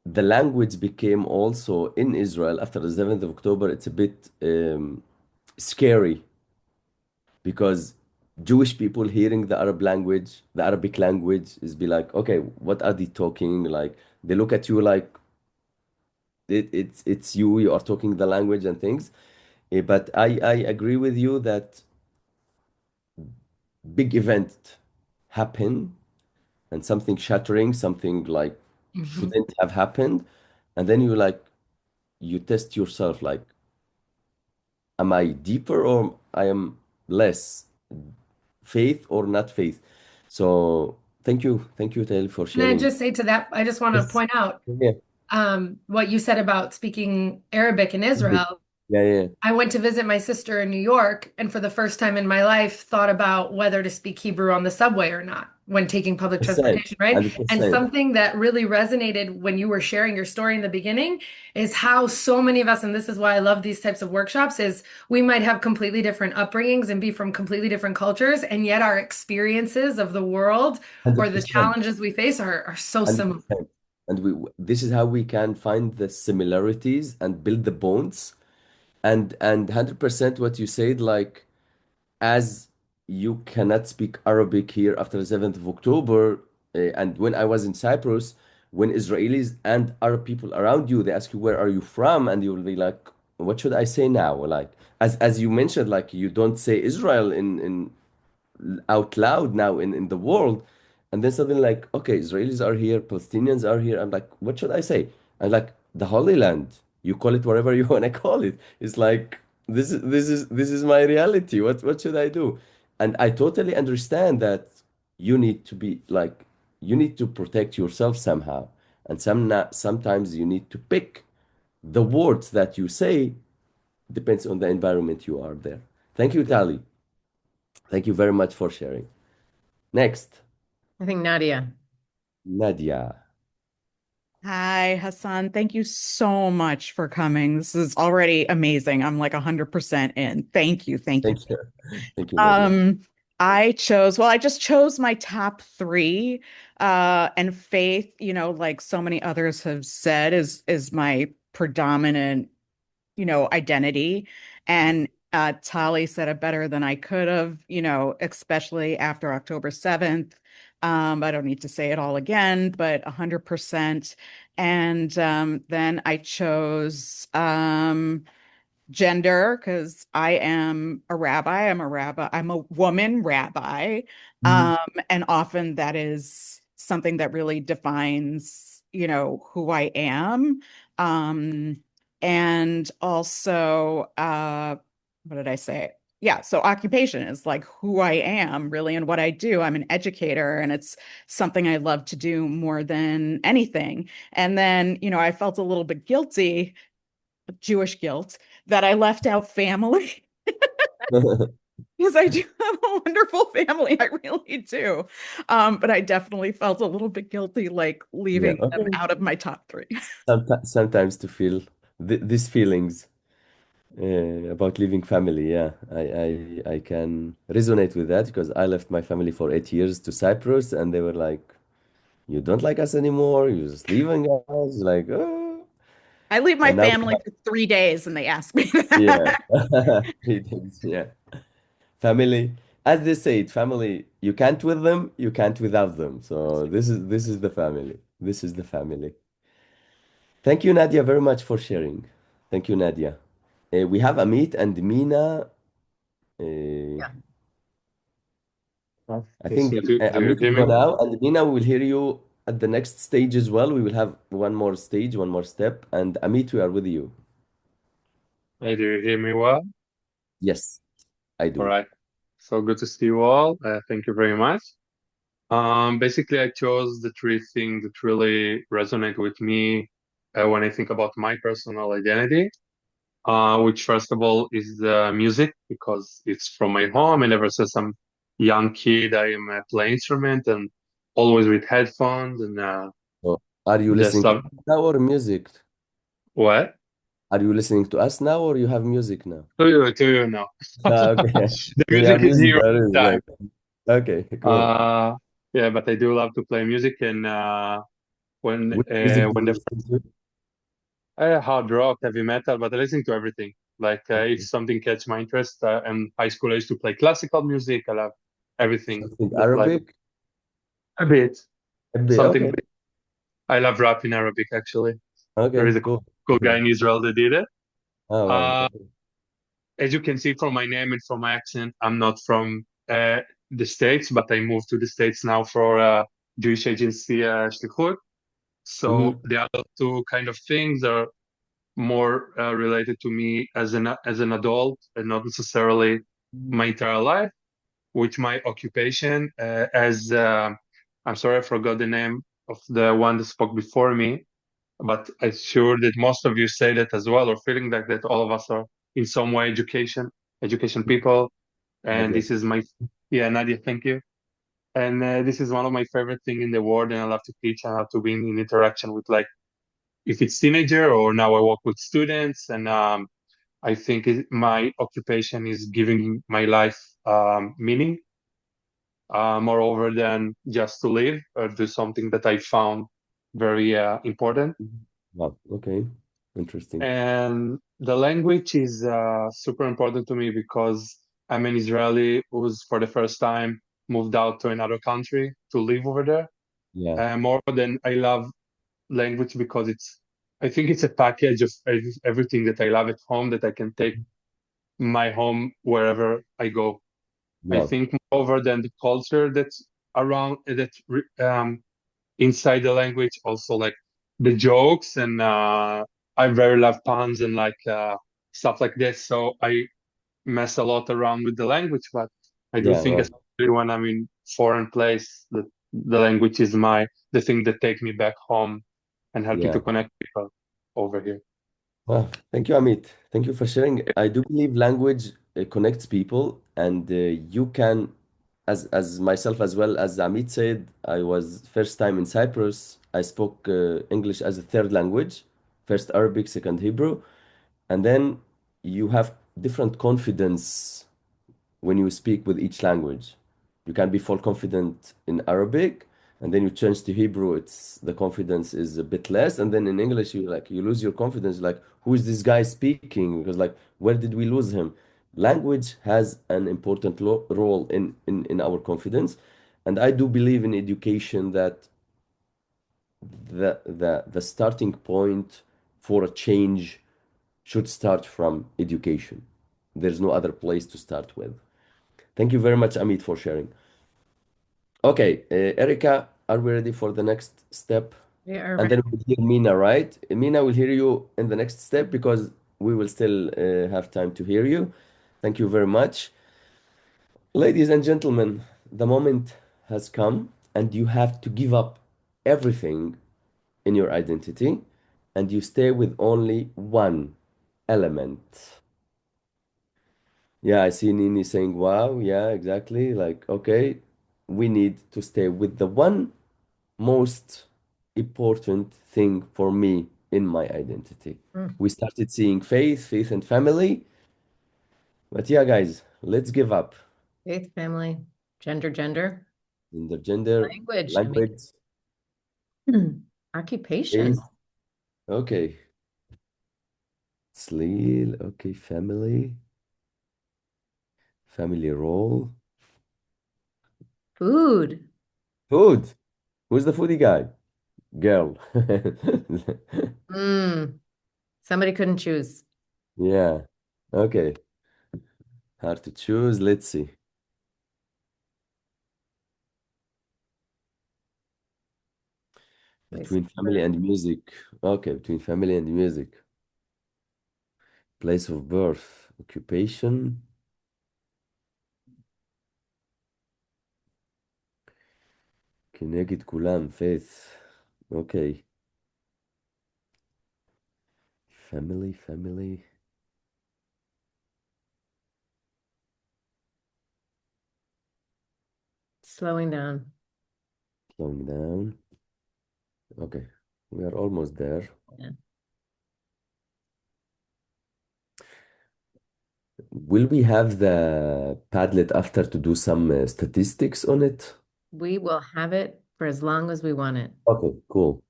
[SPEAKER 3] the language became also in Israel after the 7th of October, it's a bit scary because Jewish people hearing the Arab language, the Arabic language, is be like, okay, what are they talking? Like they look at you like it's you, you are talking the language and things. But I agree with you that big event happen and something shattering, something like
[SPEAKER 9] Hmm.
[SPEAKER 3] shouldn't have happened, and then you like you test yourself like, am I deeper or I am less faith or not faith? So thank you, Taylor, for
[SPEAKER 9] And I
[SPEAKER 3] sharing.
[SPEAKER 9] just say to that, I just want to
[SPEAKER 3] Yes.
[SPEAKER 9] point out
[SPEAKER 3] Yeah.
[SPEAKER 9] what you said about speaking Arabic in Israel.
[SPEAKER 3] Yeah, yeah.
[SPEAKER 9] I went to visit my sister in New York, and for the first time in my life, thought about whether to speak Hebrew on the subway or not when taking public
[SPEAKER 3] The same.
[SPEAKER 9] transportation, right? And
[SPEAKER 3] 100%.
[SPEAKER 9] something that really resonated when you were sharing your story in the beginning is how so many of us, and this is why I love these types of workshops, is we might have completely different upbringings and be from completely different cultures, and yet our experiences of the world or the
[SPEAKER 3] 100%.
[SPEAKER 9] challenges we face are so similar.
[SPEAKER 3] 100%. And this is how we can find the similarities and build the bonds. And 100% what you said, like as you cannot speak Arabic here after the 7th of October, and when I was in Cyprus, when Israelis and Arab people around you, they ask you, where are you from? And you will be like, what should I say now? Like, as you mentioned, like you don't say Israel in out loud now in the world. And then suddenly like, okay, Israelis are here, Palestinians are here. I'm like, what should I say? I'm like, the Holy Land. You call it whatever you want to call it. It's like this is my reality. What should I do? And I totally understand that you need to be like you need to protect yourself somehow. And sometimes you need to pick the words that you say depends on the environment you are there. Thank you, Tali. Thank you very much for sharing. Next,
[SPEAKER 2] I think Nadia.
[SPEAKER 3] Nadia.
[SPEAKER 10] Hi, Hassan. Thank you so much for coming. This is already amazing. I'm like 100% in. Thank you. Thank you.
[SPEAKER 3] Thank you. Thank you, Nadia.
[SPEAKER 10] Um, I just chose my top three. And faith, like so many others have said, is my predominant, identity. And Tali said it better than I could have, especially after October 7th. I don't need to say it all again, but 100%. And then I chose gender because I am a rabbi. I'm a rabbi. I'm a woman rabbi.
[SPEAKER 3] Mhm.
[SPEAKER 10] And often that is something that really defines, who I am. Um, and also, what did I say? Yeah, so occupation is like who I am really and what I do. I'm an educator and it's something I love to do more than anything. And then, I felt a little bit guilty, Jewish guilt, that I left out family because I do have a wonderful family. I really do. But I definitely felt a little bit guilty, like
[SPEAKER 3] Yeah,
[SPEAKER 10] leaving them
[SPEAKER 3] okay.
[SPEAKER 10] out of my top three.
[SPEAKER 3] Sometimes to feel these feelings about leaving family, yeah, I can resonate with that because I left my family for 8 years to Cyprus, and they were like, "You don't like us anymore. You're just leaving us." Like, oh.
[SPEAKER 10] I leave my
[SPEAKER 3] And now,
[SPEAKER 10] family for 3 days and they ask me
[SPEAKER 3] yeah,
[SPEAKER 10] that.
[SPEAKER 3] 3 days, yeah. Family, as they say, it family. You can't with them, you can't without them. So this is the family. This is the family. Thank you, Nadia, very much for sharing. Thank you, Nadia. We have Amit and Mina. Uh,
[SPEAKER 2] Yeah.
[SPEAKER 3] I
[SPEAKER 11] Yes,
[SPEAKER 3] think
[SPEAKER 11] do you
[SPEAKER 3] Amit
[SPEAKER 11] hear
[SPEAKER 3] will go
[SPEAKER 11] me?
[SPEAKER 3] now, and Mina we will hear you at the next stage as well. We will have one more stage, one more step, and Amit, we are with you.
[SPEAKER 11] Hey, do you hear me well?
[SPEAKER 3] Yes, I
[SPEAKER 11] All
[SPEAKER 3] do.
[SPEAKER 11] right. So good to see you all. Thank you very much. Basically, I chose the three things that really resonate with me when I think about my personal identity. Which first of all is the music because it's from my home, and ever since I'm young kid, I am play instrument and always with headphones and
[SPEAKER 3] So, are you
[SPEAKER 11] just
[SPEAKER 3] listening to us now or music?
[SPEAKER 11] what?
[SPEAKER 3] Are you listening to us now or you have music now?
[SPEAKER 11] To you now.
[SPEAKER 3] Ah, okay.
[SPEAKER 11] The
[SPEAKER 3] We are
[SPEAKER 11] music is
[SPEAKER 3] music
[SPEAKER 11] here all
[SPEAKER 3] already.
[SPEAKER 11] the time.
[SPEAKER 3] Like, okay, cool.
[SPEAKER 11] Uh, yeah, but I do love to play music and when
[SPEAKER 3] Which music do
[SPEAKER 11] when
[SPEAKER 3] you
[SPEAKER 11] the
[SPEAKER 3] listen to?
[SPEAKER 11] hard rock, heavy metal, but I listen to everything. Like if
[SPEAKER 3] Okay.
[SPEAKER 11] something catch my interest, in high school I used to play classical music. I love everything
[SPEAKER 3] Something
[SPEAKER 11] that like
[SPEAKER 3] Arabic?
[SPEAKER 11] a bit
[SPEAKER 3] A bit,
[SPEAKER 11] something.
[SPEAKER 3] okay.
[SPEAKER 11] I love rap in Arabic actually. There
[SPEAKER 3] Okay,
[SPEAKER 11] is a
[SPEAKER 3] cool.
[SPEAKER 11] cool guy in Israel that did it.
[SPEAKER 3] Oh, wow.
[SPEAKER 11] Uh,
[SPEAKER 3] Okay.
[SPEAKER 11] as you can see from my name and from my accent, I'm not from the States, but I moved to the States now for Jewish agency Shlichut. So
[SPEAKER 3] Mm-hmm.
[SPEAKER 11] the other two kind of things are more related to me as an adult and not necessarily my entire life, which my occupation as I'm sorry I forgot the name of the one that spoke before me, but I'm sure that most of you say that as well, or feeling like that all of us are in some way education people. And
[SPEAKER 3] Nadia.
[SPEAKER 11] this is my, yeah, Nadia, thank you. And this is one of my favorite thing in the world, and I love to teach and I love to be in interaction with like, if it's teenager or now I work with students, and I think my occupation is giving my life meaning, moreover than just to live or do something that I found very important.
[SPEAKER 3] Wow, okay. Interesting.
[SPEAKER 11] And the language is super important to me because I'm an Israeli who's for the first time moved out to another country to live over there.
[SPEAKER 3] Yeah,
[SPEAKER 11] More than I love language because I think it's a package of everything that I love at home that I can take my home wherever I go. I
[SPEAKER 3] yeah,
[SPEAKER 11] think more than the culture that's around inside the language, also like the jokes and I very love puns and like stuff like this. So I mess a lot around with the language, but I do
[SPEAKER 3] yeah,
[SPEAKER 11] think
[SPEAKER 3] yeah,
[SPEAKER 11] especially when I'm in foreign place, that the language is the thing that take me back home and help me
[SPEAKER 3] yeah.
[SPEAKER 11] to connect people over here.
[SPEAKER 3] Well, thank you, Amit. Thank you for sharing. I do believe language connects people, and you can, as myself as well as Amit said, I was first time in Cyprus. I spoke English as a third language, first Arabic, second Hebrew, and then you have different confidence when you speak with each language. You can be full confident in Arabic, and then you change to Hebrew, it's the confidence is a bit less, and then in English you lose your confidence, like who is this guy speaking? Because like where did we lose him? Language has an important role in our confidence, and I do believe in education that the starting point for a change should start from education. There's no other place to start with. Thank you very much, Amit, for sharing. Okay, Erica, are we ready for the next step?
[SPEAKER 2] We are
[SPEAKER 3] And
[SPEAKER 2] ready.
[SPEAKER 3] then we'll hear Mina, right? Mina will hear you in the next step because we will still have time to hear you. Thank you very much. Ladies and gentlemen, the moment has come and you have to give up everything in your identity and you stay with only one element. Yeah, I see Nini saying, wow, yeah, exactly. Like, okay, we need to stay with the one most important thing for me in my identity.
[SPEAKER 2] Mm.
[SPEAKER 3] We started seeing faith and family. But yeah, guys, let's give up
[SPEAKER 2] Faith, family, gender,
[SPEAKER 3] in the gender,
[SPEAKER 2] language. I mean,
[SPEAKER 3] language,
[SPEAKER 2] occupation.
[SPEAKER 3] faith. Okay. Sleep. Okay, family role.
[SPEAKER 2] Food.
[SPEAKER 3] Food. Who's the foodie guy? Girl.
[SPEAKER 2] Mm. Somebody couldn't choose.
[SPEAKER 3] Yeah. Okay. Hard to choose. Let's see.
[SPEAKER 2] Place of
[SPEAKER 3] Between family
[SPEAKER 2] birth.
[SPEAKER 3] and music. Okay, between family and music. Place of birth. Occupation. كناجد كلام faith. Okay. Family.
[SPEAKER 2] Slowing down.
[SPEAKER 3] Slowing down. Okay. We are almost there.
[SPEAKER 2] Yeah.
[SPEAKER 3] Will we have the Padlet after to do some statistics on it?
[SPEAKER 2] We will have it for as long as we want it.
[SPEAKER 3] Okay, cool.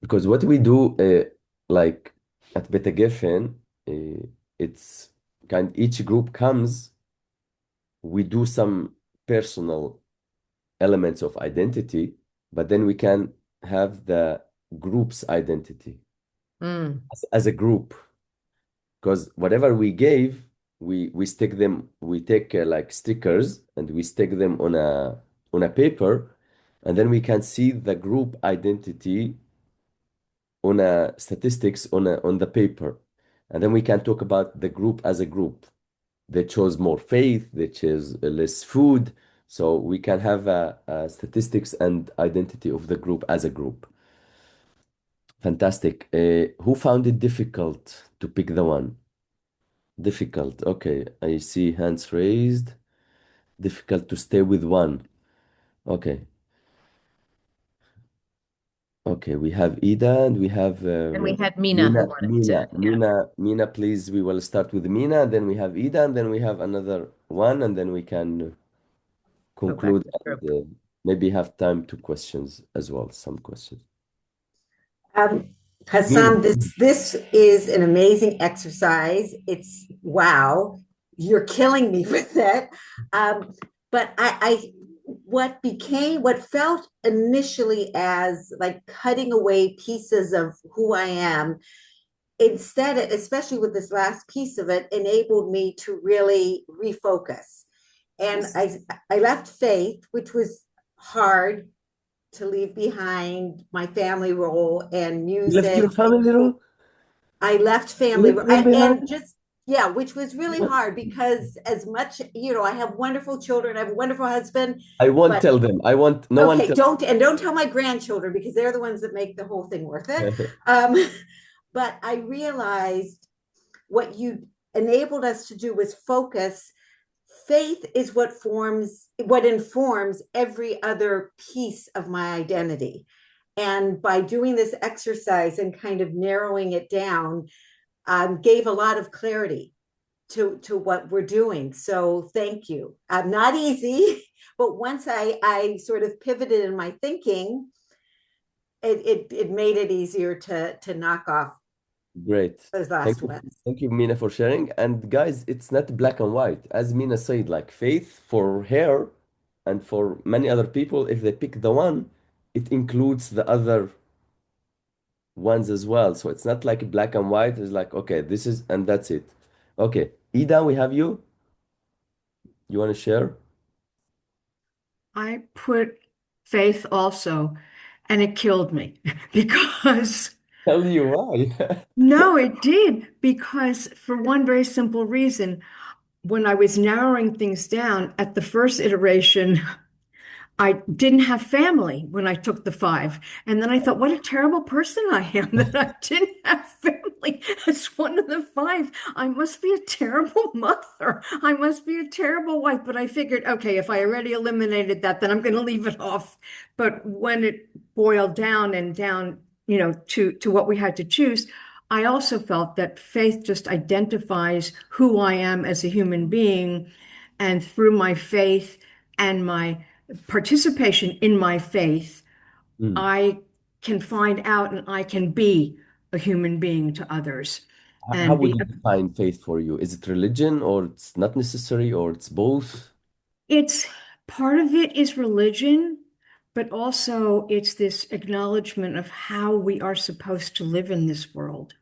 [SPEAKER 3] Because what we do, like at Beit HaGefen, it's each group comes, we do some personal elements of identity, but then we can have the group's identity as a group. Because whatever we gave, we stick them, we take like stickers and we stick them on a paper, and then we can see the group identity on a statistics on the paper, and then we can talk about the group as a group. They chose more faith, they chose less food, so we can have a statistics and identity of the group as a group. Fantastic. Who found it difficult to pick the one? Difficult. Okay, I see hands raised. Difficult to stay with one. Okay. Okay, we have Ida and we have
[SPEAKER 2] And we had Mina who wanted to.
[SPEAKER 3] Mina, please. We will start with Mina, then we have Ida, and then we have another one, and then we can conclude and maybe have time to questions as well, some questions.
[SPEAKER 4] Hasan, this is an amazing exercise. It's wow, you're killing me with it. But what felt initially as like cutting away pieces of who I am, instead, especially with this last piece of it, enabled me to really refocus. And I left faith, which was hard to leave behind my family role and music.
[SPEAKER 3] You left your family role?
[SPEAKER 4] I left family and just, yeah, which was really hard because as much, I have wonderful children, I have a wonderful husband.
[SPEAKER 3] I won't tell them. I want no one.
[SPEAKER 4] Okay, don't tell my grandchildren because they're the ones that make the whole thing worth it. But I realized what you enabled us to do was focus. Faith is what informs every other piece of my identity. And by doing this exercise and kind of narrowing it down, gave a lot of clarity to what we're doing. So thank you. Not easy, but once I sort of pivoted in my thinking, it made it easier to knock off
[SPEAKER 3] Great.
[SPEAKER 4] those last ones.
[SPEAKER 3] Thank you, Mina, for sharing. And guys, it's not black and white. As Mina said, like faith for her and for many other people, if they pick the one, it includes the other ones as well. So it's not like black and white. It's like, okay, this is, and that's it. Okay. Ida, we have you. You want to share?
[SPEAKER 12] I put faith also, and it killed me because
[SPEAKER 3] Tell you why.
[SPEAKER 12] no, it did. Because for one very simple reason, when I was narrowing things down at the first iteration, I didn't have family when I took the 5. And then I thought, what a terrible person I am that I didn't have family as one of the 5. I must be a terrible mother. I must be a terrible wife. But I figured, okay, if I already eliminated that, then I'm going to leave it off. But when it boiled down and down, to what we had to choose, I also felt that faith just identifies who I am as a human being. And through my faith and my participation in my faith, I can find out and I can be a human being to others.
[SPEAKER 3] How would you define faith for you? Is it religion or it's not necessary or it's both?
[SPEAKER 12] It's part of it is religion, but also it's this acknowledgement of how we are supposed to live in this world.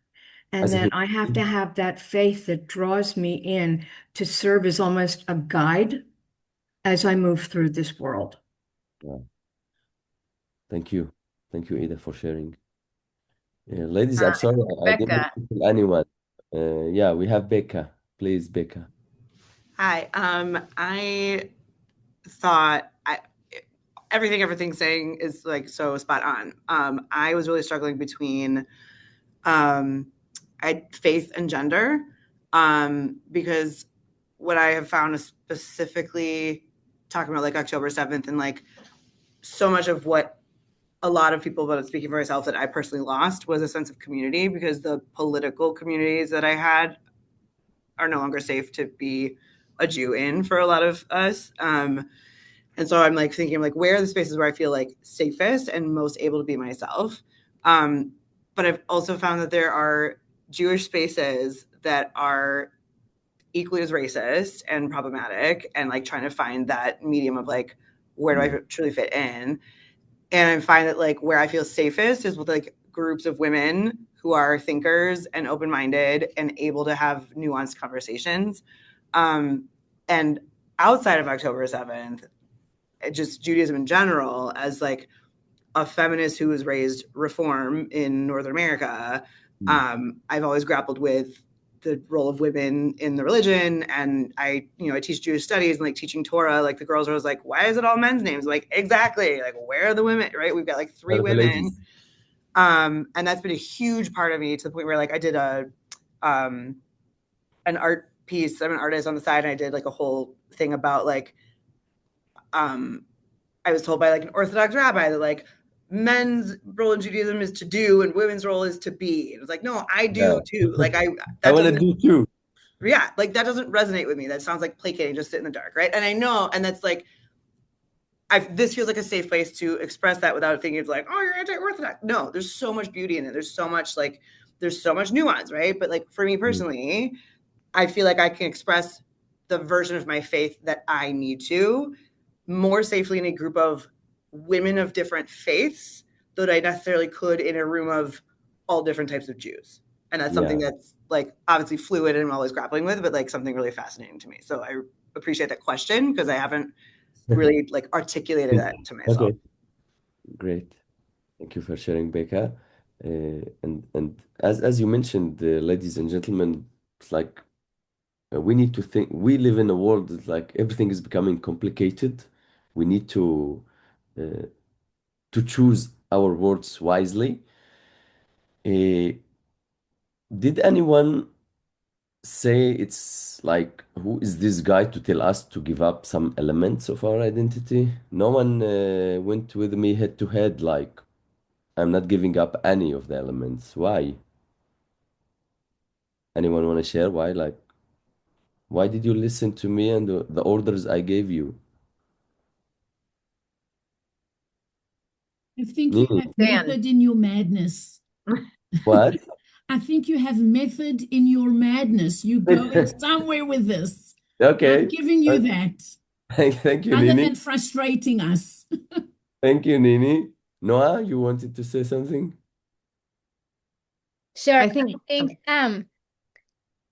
[SPEAKER 12] And then I have to have that faith that draws me in to serve as almost a guide as I move through this world.
[SPEAKER 3] Yeah. Thank you. Thank you, Ida, for sharing. Ladies, I'm sorry, I didn't tell anyone. Yeah, we have Becca. Please, Becca.
[SPEAKER 13] Hi. I thought everything saying is like so spot on. I was really struggling between faith and gender, because what I have found is specifically talking about like October 7th and like so much of what a lot of people, but speaking for myself, that I personally lost was a sense of community, because the political communities that I had are no longer safe to be a Jew in for a lot of us. And so I'm like thinking like, where are the spaces where I feel like safest and most able to be myself? But I've also found that there are Jewish spaces that are equally as racist and problematic, and like trying to find that medium of like, where do I truly fit in? And I find that like where I feel safest is with like groups of women who are thinkers and open-minded and able to have nuanced conversations. And outside of October 7th, just Judaism in general, as like a feminist who was raised Reform in Northern America, I've always grappled with the role of women in the religion. And I teach Jewish studies, and like teaching Torah, like the girls are always like, why is it all men's names? I'm like, exactly. Like, where are the women? Right. We've got like three women. And that's been a huge part of me, to the point where like I did an art piece. I'm an artist on the side, and I did like a whole thing about like, I was told by like an Orthodox rabbi that like men's role in Judaism is to do and women's role is to be. And it's like, no, I do too. Like
[SPEAKER 3] I want to do too.
[SPEAKER 13] Yeah, like that doesn't resonate with me. That sounds like placating, just sit in the dark, right? And I know, and that's like, this feels like a safe place to express that without thinking it's like, oh, you're anti-Orthodox. No, there's so much beauty in it. There's so much nuance, right? But like for me personally, I feel like I can express the version of my faith that I need to more safely in a group of women of different faiths than I necessarily could in a room of all different types of Jews. And that's something that's like obviously fluid and I'm always grappling with, but like something really fascinating to me. So I appreciate that question, because I haven't really like articulated that to myself.
[SPEAKER 3] Okay, great. Thank you for sharing, Becca. And as you mentioned, ladies and gentlemen, it's like we need to think. We live in a world that like everything is becoming complicated. We need uh, to choose our words wisely. Did anyone say it's like, who is this guy to tell us to give up some elements of our identity? No one went with me head to head, like, I'm not giving up any of the elements. Why? Anyone want to share why? Like, why did you listen to me and the orders I gave you?
[SPEAKER 7] I think you
[SPEAKER 3] Nini,
[SPEAKER 7] have method in your madness.
[SPEAKER 3] what?
[SPEAKER 7] I think you have method in your madness. You're going somewhere with this.
[SPEAKER 3] Okay.
[SPEAKER 7] I'm giving you that.
[SPEAKER 3] Thank you,
[SPEAKER 7] Other
[SPEAKER 3] Nini.
[SPEAKER 7] than frustrating us.
[SPEAKER 3] Thank you, Nini. Noah, you wanted to say something?
[SPEAKER 14] Sure.
[SPEAKER 2] I think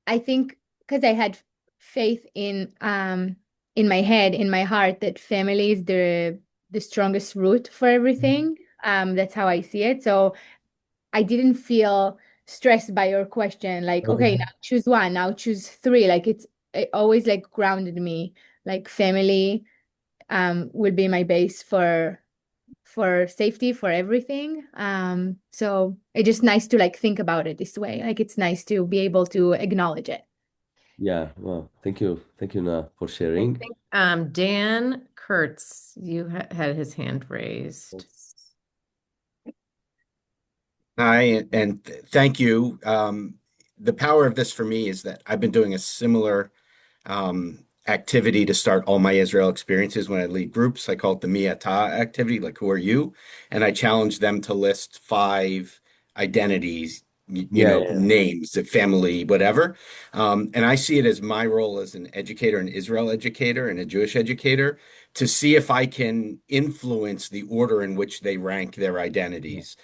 [SPEAKER 14] I think because I had faith in my head, in my heart, that family is the strongest root for everything. That's how I see it. So I didn't feel stressed by your question, like, okay, now choose one, now choose three. Like it always like grounded me. Like family will be my base for safety, for everything. So it's just nice to like think about it this way. Like it's nice to be able to acknowledge it.
[SPEAKER 3] Yeah, well, thank you. Thank you, Noah, for
[SPEAKER 2] I
[SPEAKER 3] sharing.
[SPEAKER 2] think Dan Kurtz, you had his hand raised.
[SPEAKER 15] Hi, and thank you. The power of this for me is that I've been doing a similar activity to start all my Israel experiences when I lead groups. I call it the Mi Ata activity, like who are you? And I challenge them to list 5 identities,
[SPEAKER 3] Yeah.
[SPEAKER 15] names, family, whatever. And I see it as my role as an educator, an Israel educator, and a Jewish educator, to see if I can influence the order in which they rank their identities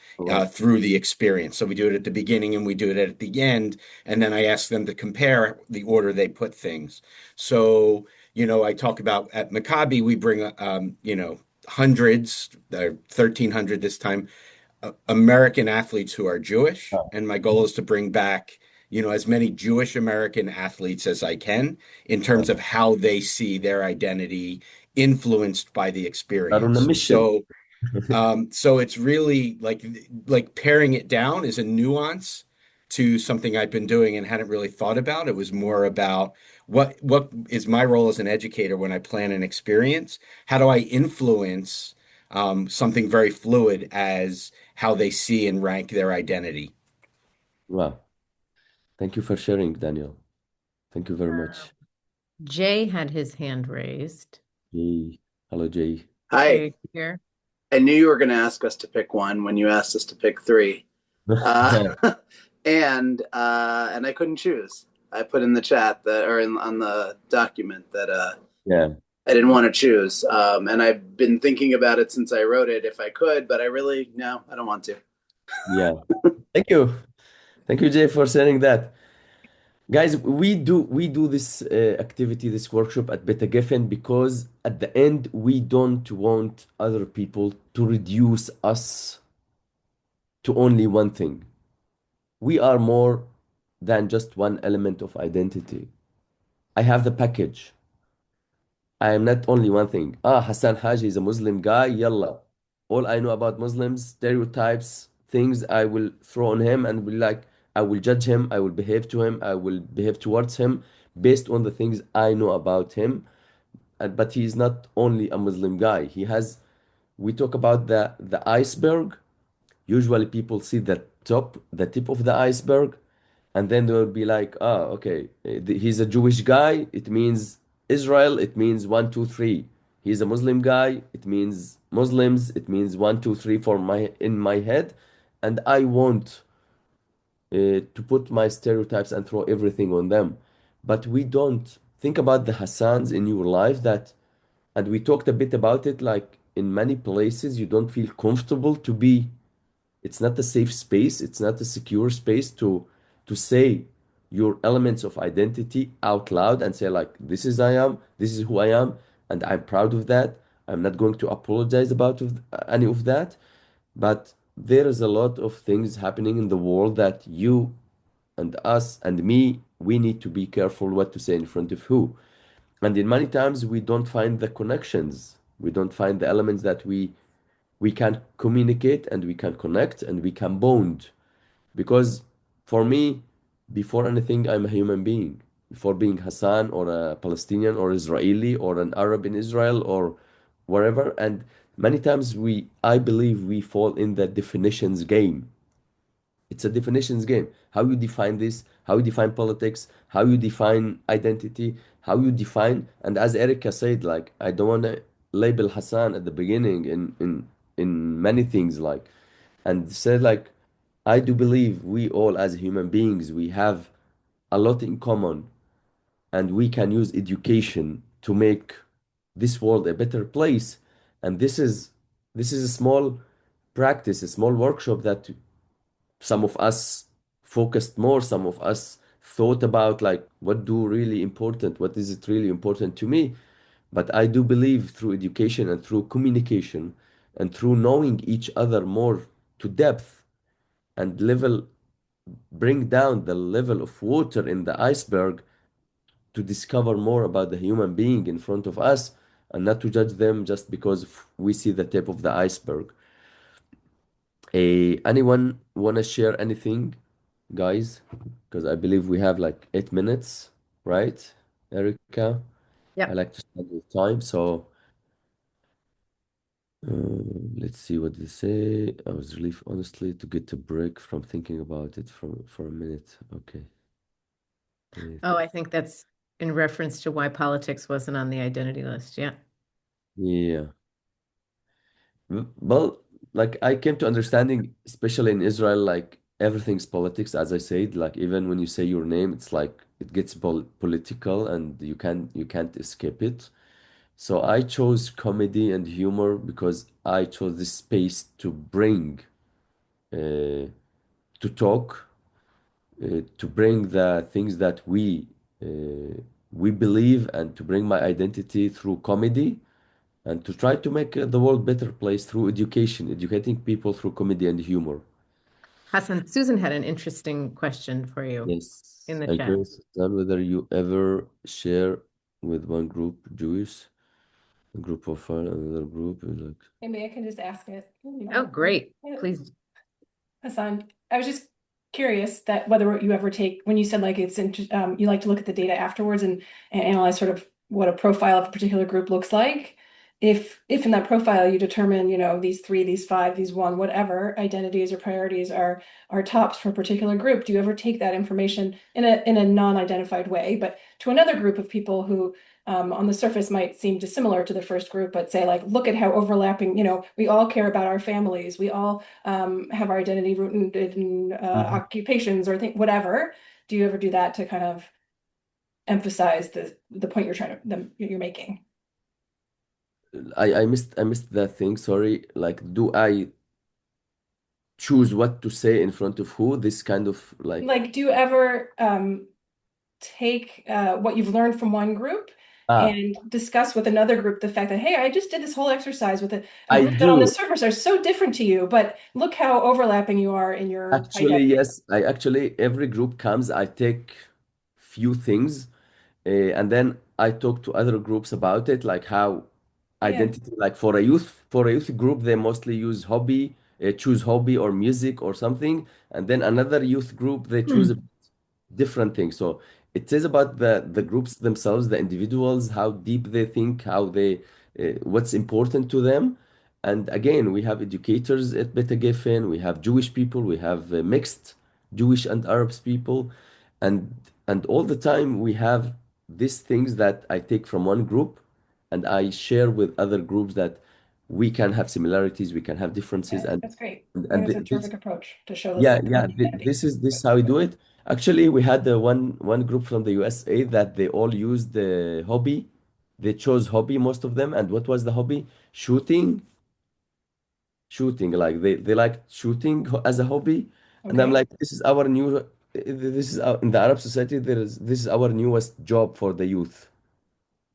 [SPEAKER 15] through the experience. So we do it at the beginning and we do it at the end. And then I ask them to compare the order they put things. So, I talk about at Maccabi, we bring, hundreds, 1,300 this time, American athletes who are Jewish. And my goal is to bring back, as many Jewish American athletes as I can in terms of how they see their identity influenced by the
[SPEAKER 3] Are on a
[SPEAKER 15] experience.
[SPEAKER 3] mission.
[SPEAKER 15] So it's really like paring it down is a nuance to something I've been doing and hadn't really thought about. It was more about what is my role as an educator when I plan an experience? How do I influence something very fluid as how they see and rank their identity?
[SPEAKER 3] Wow. Thank you for sharing, Daniel. Thank you very much.
[SPEAKER 2] Jay had his hand raised.
[SPEAKER 3] Jay. Hello, Jay.
[SPEAKER 16] Hi.
[SPEAKER 2] Jay, here.
[SPEAKER 16] I knew you were going to ask us to pick one when you asked us to pick three. And I couldn't choose. I put in the chat that, or on the document that
[SPEAKER 3] Yeah.
[SPEAKER 16] I didn't want to choose. And I've been thinking about it since I wrote it if I could, but no, I don't want to.
[SPEAKER 3] Yeah. Thank you. Thank you, Jay, for saying that. Guys, we do this activity, this workshop at Beit HaGefen because at the end we don't want other people to reduce us to only one thing. We are more than just one element of identity. I have the package. I am not only one thing. Hasan Haj is a Muslim guy. Yalla. All I know about Muslims, stereotypes, things I will throw on him and be like, I will judge him, I will behave to him, I will behave towards him based on the things I know about him. But he's not only a Muslim guy. We talk about the iceberg. Usually people see the tip of the iceberg, and then they'll be like, okay, he's a Jewish guy. It means Israel. It means one, two, three. He's a Muslim guy. It means Muslims. It means one, two, three for in my head, and I want to put my stereotypes and throw everything on them. But we don't think about the Hassans in your life and we talked a bit about it, like in many places you don't feel comfortable to be. It's not a safe space. It's not a secure space to say your elements of identity out loud and say like, this is who I am, and I'm proud of that. I'm not going to apologize about any of that. But there is a lot of things happening in the world that you and us and me, we need to be careful what to say in front of who. And in many times we don't find the connections. We don't find the elements that we can communicate and we can connect and we can bond. Because for me, before anything, I'm a human being. Before being Hassan or a Palestinian or Israeli or an Arab in Israel or wherever. And many times I believe we fall in the definitions game. It's a definitions game. How you define this, how you define politics, how you define identity, how you define, and as Erica said, like I don't want to label Hassan at the beginning in many things, like, and said like I do believe we all as human beings we have a lot in common, and we can use education to make this world a better place. And this is a small practice, a small workshop that some of us focused more, some of us thought about like what do really important, what is it really important to me. But I do believe through education and through communication and through knowing each other more to depth and bring down the level of water in the iceberg to discover more about the human being in front of us and not to judge them just because we see the tip of the iceberg. Anyone want to share anything, guys? Because I believe we have like 8 minutes, right, Erica? I
[SPEAKER 2] Yep.
[SPEAKER 3] like to start with time, so let's see what they say. I was relieved, honestly, to get a break from thinking about it for a minute. Okay.
[SPEAKER 2] Oh, I think that's in reference to why politics wasn't on the identity list. Yeah.
[SPEAKER 3] Yeah. Well, like I came to understanding, especially in Israel, like everything's politics, as I said. Like even when you say your name, it's like it gets political, and you can't escape it. So I chose comedy and humor because I chose this space to bring, to talk, to bring the things that we believe, and to bring my identity through comedy and to try to make the world better place through education, educating people through comedy and humor.
[SPEAKER 2] Hassan, Susan had an interesting question for you
[SPEAKER 3] Yes,
[SPEAKER 2] in the
[SPEAKER 3] I
[SPEAKER 2] chat.
[SPEAKER 3] curious whether you ever share with one group Jewish, a group profile, another group, like.
[SPEAKER 9] Maybe I can just ask it.
[SPEAKER 2] Oh, great. Please.
[SPEAKER 9] Hassan, I was just curious that whether you ever take, when you said like you like to look at the data afterwards and analyze sort of what a profile of a particular group looks like. If in that profile you determine, these 3, these 5, these 1, whatever identities or priorities are tops for a particular group, do you ever take that information in a non-identified way, but to another group of people who on the surface might seem dissimilar to the first group, but say like, look at how overlapping, we all care about our families. We all have our identity rooted in occupations or whatever. Do you ever do that to kind of emphasize the point you're making?
[SPEAKER 3] I missed that thing. Sorry. Like, do I choose what to say in front of who? This kind of like.
[SPEAKER 9] Like, do you ever take what you've learned from one group
[SPEAKER 3] Ah,
[SPEAKER 9] and discuss with another group the fact that, hey, I just did this whole exercise with a
[SPEAKER 3] I
[SPEAKER 9] group that on the
[SPEAKER 3] do.
[SPEAKER 9] surface are so different to you, but look how overlapping you are in your
[SPEAKER 3] Actually,
[SPEAKER 9] identity.
[SPEAKER 3] yes. I actually, every group comes, I take few things, and then I talk to other groups about it, like how
[SPEAKER 9] Yeah.
[SPEAKER 3] identity, like for a youth group, they mostly use hobby, choose hobby or music or something, and then another youth group, they choose a different things. So it is about the groups themselves, the individuals, how deep they think, what's important to them. And again, we have educators at Beit HaGefen, we have Jewish people, we have mixed Jewish and Arabs people, and all the time we have these things that I take from one group and I share with other groups that we can have similarities, we can have differences,
[SPEAKER 9] Yeah,
[SPEAKER 3] and
[SPEAKER 9] that's great. I think
[SPEAKER 3] and
[SPEAKER 9] it's a
[SPEAKER 3] this,
[SPEAKER 9] terrific approach to show this
[SPEAKER 3] yeah,
[SPEAKER 9] like
[SPEAKER 3] yeah.
[SPEAKER 9] humanity.
[SPEAKER 3] This is how we do it. Actually, we had one group from the USA that they all used the hobby. They chose hobby, most of them. And what was the hobby? Shooting, shooting. Like they liked shooting as a hobby. And I'm
[SPEAKER 9] Okay.
[SPEAKER 3] like, this is our new. This is in the Arab society. This is our newest job for the youth.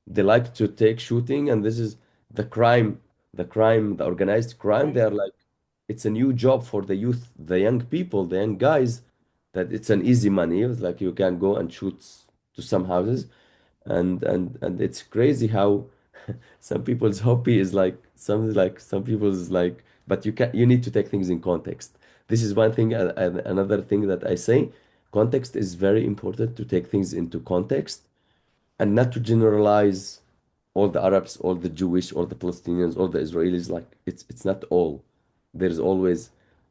[SPEAKER 3] They like to take shooting, and this is the crime, the organized crime. They
[SPEAKER 9] Right.
[SPEAKER 3] are like, it's a new job for the youth, the young people, the young guys, that it's an easy money. It's like you can go and shoot to some houses, and it's crazy how some people's hobby is like some people's like, but you need to take things in context. This is one thing, and another thing that I say, context is very important to take things into context and not to generalize all the Arabs, all the Jewish, all the Palestinians, all the Israelis. Like it's not all. There's always,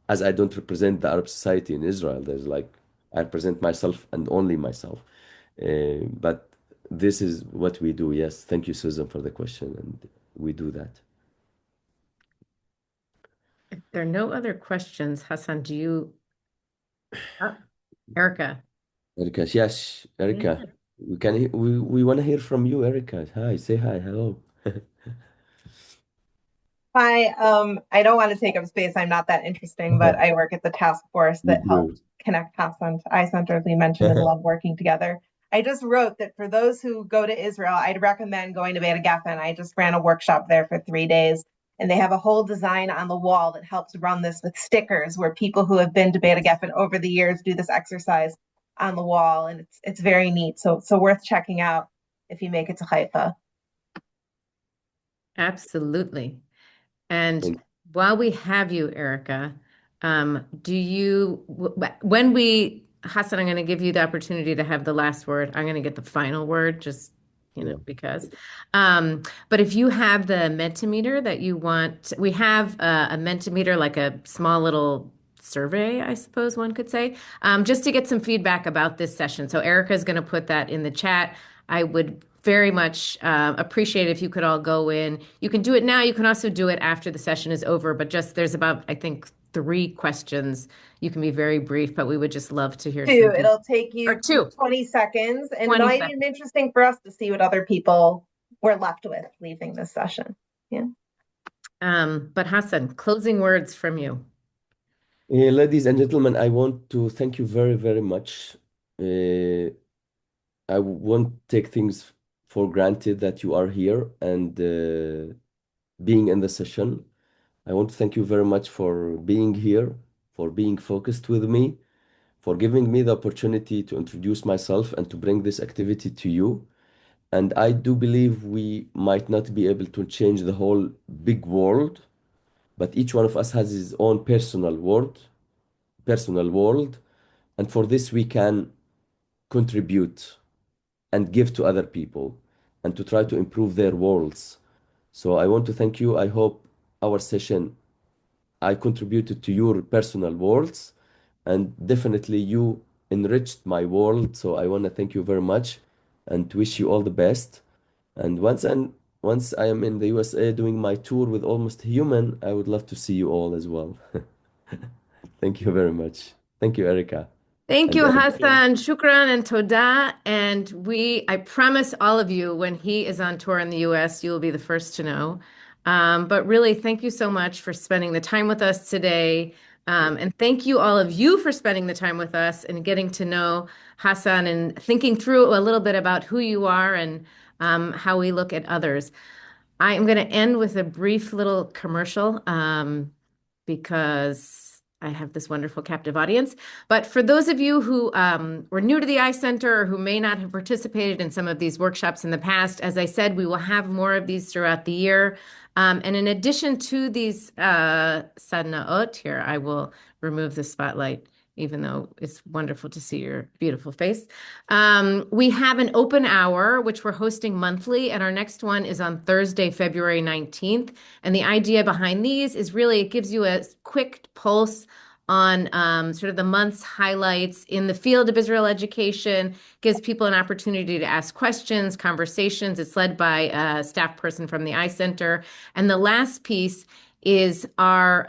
[SPEAKER 3] as I don't represent the Arab society in Israel, there's like I represent myself and only myself. But this is what we do. Yes, thank you, Susan, for the question, and we do that.
[SPEAKER 2] If there are no other questions, Hassan, oh, Erica.
[SPEAKER 3] Erica, yes,
[SPEAKER 2] Yeah.
[SPEAKER 3] Erica, we want to hear from you, Erica. Hi, say hi, hello.
[SPEAKER 17] Hi, I don't want to take up space. I'm not that interesting, but I work at the task force
[SPEAKER 3] You
[SPEAKER 17] that
[SPEAKER 3] do.
[SPEAKER 17] helped connect Hassan to iCenter, as we mentioned, and love working together. I just wrote that for those who go to Israel, I'd recommend going to Beit HaGefen. I just ran a workshop there for 3 days, and they have a whole design on the wall that helps run this with stickers, where people who have been to Beit HaGefen over the years do this exercise on the wall, and it's very neat. So worth checking out if you make it to Haifa.
[SPEAKER 2] Absolutely. And
[SPEAKER 3] Thank
[SPEAKER 2] while we have you, Erica, Hassan, I'm going to give you the opportunity to have the last word. I'm going to get the final word, just,
[SPEAKER 3] you.
[SPEAKER 2] because. But if you have the Mentimeter that you want, we have a Mentimeter, like a small little survey, I suppose one could say, just to get some feedback about this session. So Erica is going to put that in the chat. I would very much appreciate if you could all go in. You can do it now. You can also do it after the session is over, but just there's about, I think, 3 questions. You can be very brief, but we would just love to hear
[SPEAKER 17] Two.
[SPEAKER 2] something.
[SPEAKER 17] It'll take
[SPEAKER 2] Or
[SPEAKER 17] you
[SPEAKER 2] two.
[SPEAKER 17] 20 seconds, and it
[SPEAKER 2] 20
[SPEAKER 17] might
[SPEAKER 2] seconds.
[SPEAKER 17] be interesting for us to see what other people were left with leaving this session. Yeah.
[SPEAKER 2] But Hassan, closing words from you.
[SPEAKER 3] Ladies and gentlemen, I want to thank you very, very much. Uh, I won't take things for granted that you are here and being in the session. I want to thank you very much for being here, for being focused with me, for giving me the opportunity to introduce myself and to bring this activity to you. And I do believe we might not be able to change the whole big world, but each one of us has his own personal world, and for this we can contribute and give to other people and to try to improve their worlds. So I want to thank you. I hope our session I contributed to your personal worlds, and definitely you enriched my world. So I want to thank you very much and wish you all the best. And once I am in the USA doing my tour with Almost Human, I would love to see you all as well. Thank you very much. Thank you, Erica.
[SPEAKER 2] Thank
[SPEAKER 3] And
[SPEAKER 2] you, Hasan. Shukran and toda. And I promise all of you, when he is on tour in the US, you will be the first to know. But really, thank you so much for spending the time with us today. And thank you, all of you, for spending the time with us and getting to know Hasan and thinking through a little bit about who you are and how we look at others. I am going to end with a brief little commercial because I have this wonderful captive audience. But for those of you who were new to the Eye Center or who may not have participated in some of these workshops in the past, as I said, we will have more of these throughout the year. And in addition to these sadnaot here, I will remove the spotlight, even though it's wonderful to see your beautiful face. We have an open hour, which we're hosting monthly, and our next one is on Thursday, February 19th. And the idea behind these is really it gives you a quick pulse on sort of the month's highlights in the field of Israel education, gives people an opportunity to ask questions, conversations. It's led by a staff person from the Eye Center. And the last piece is our,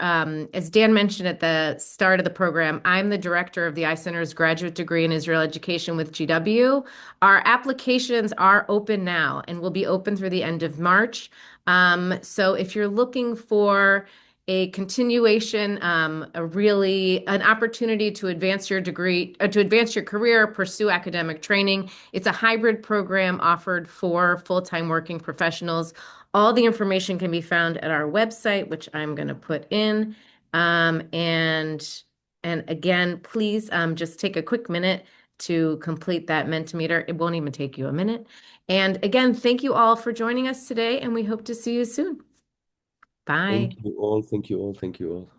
[SPEAKER 2] as Dan mentioned at the start of the program, I'm the director of the Eye Center's graduate degree in Israel education with GW. Our applications are open now and will be open through the end of March. So if you're looking for a continuation, an opportunity to advance your degree, to advance your career, pursue academic training. It's a hybrid program offered for full-time working professionals. All the information can be found at our website, which I'm going to put in. And again, please just take a quick minute to complete that Mentimeter. It won't even take you a minute. And again, thank you all for joining us today, and we hope to see you soon. Bye.
[SPEAKER 3] Thank you all. Thank you all. Thank you all.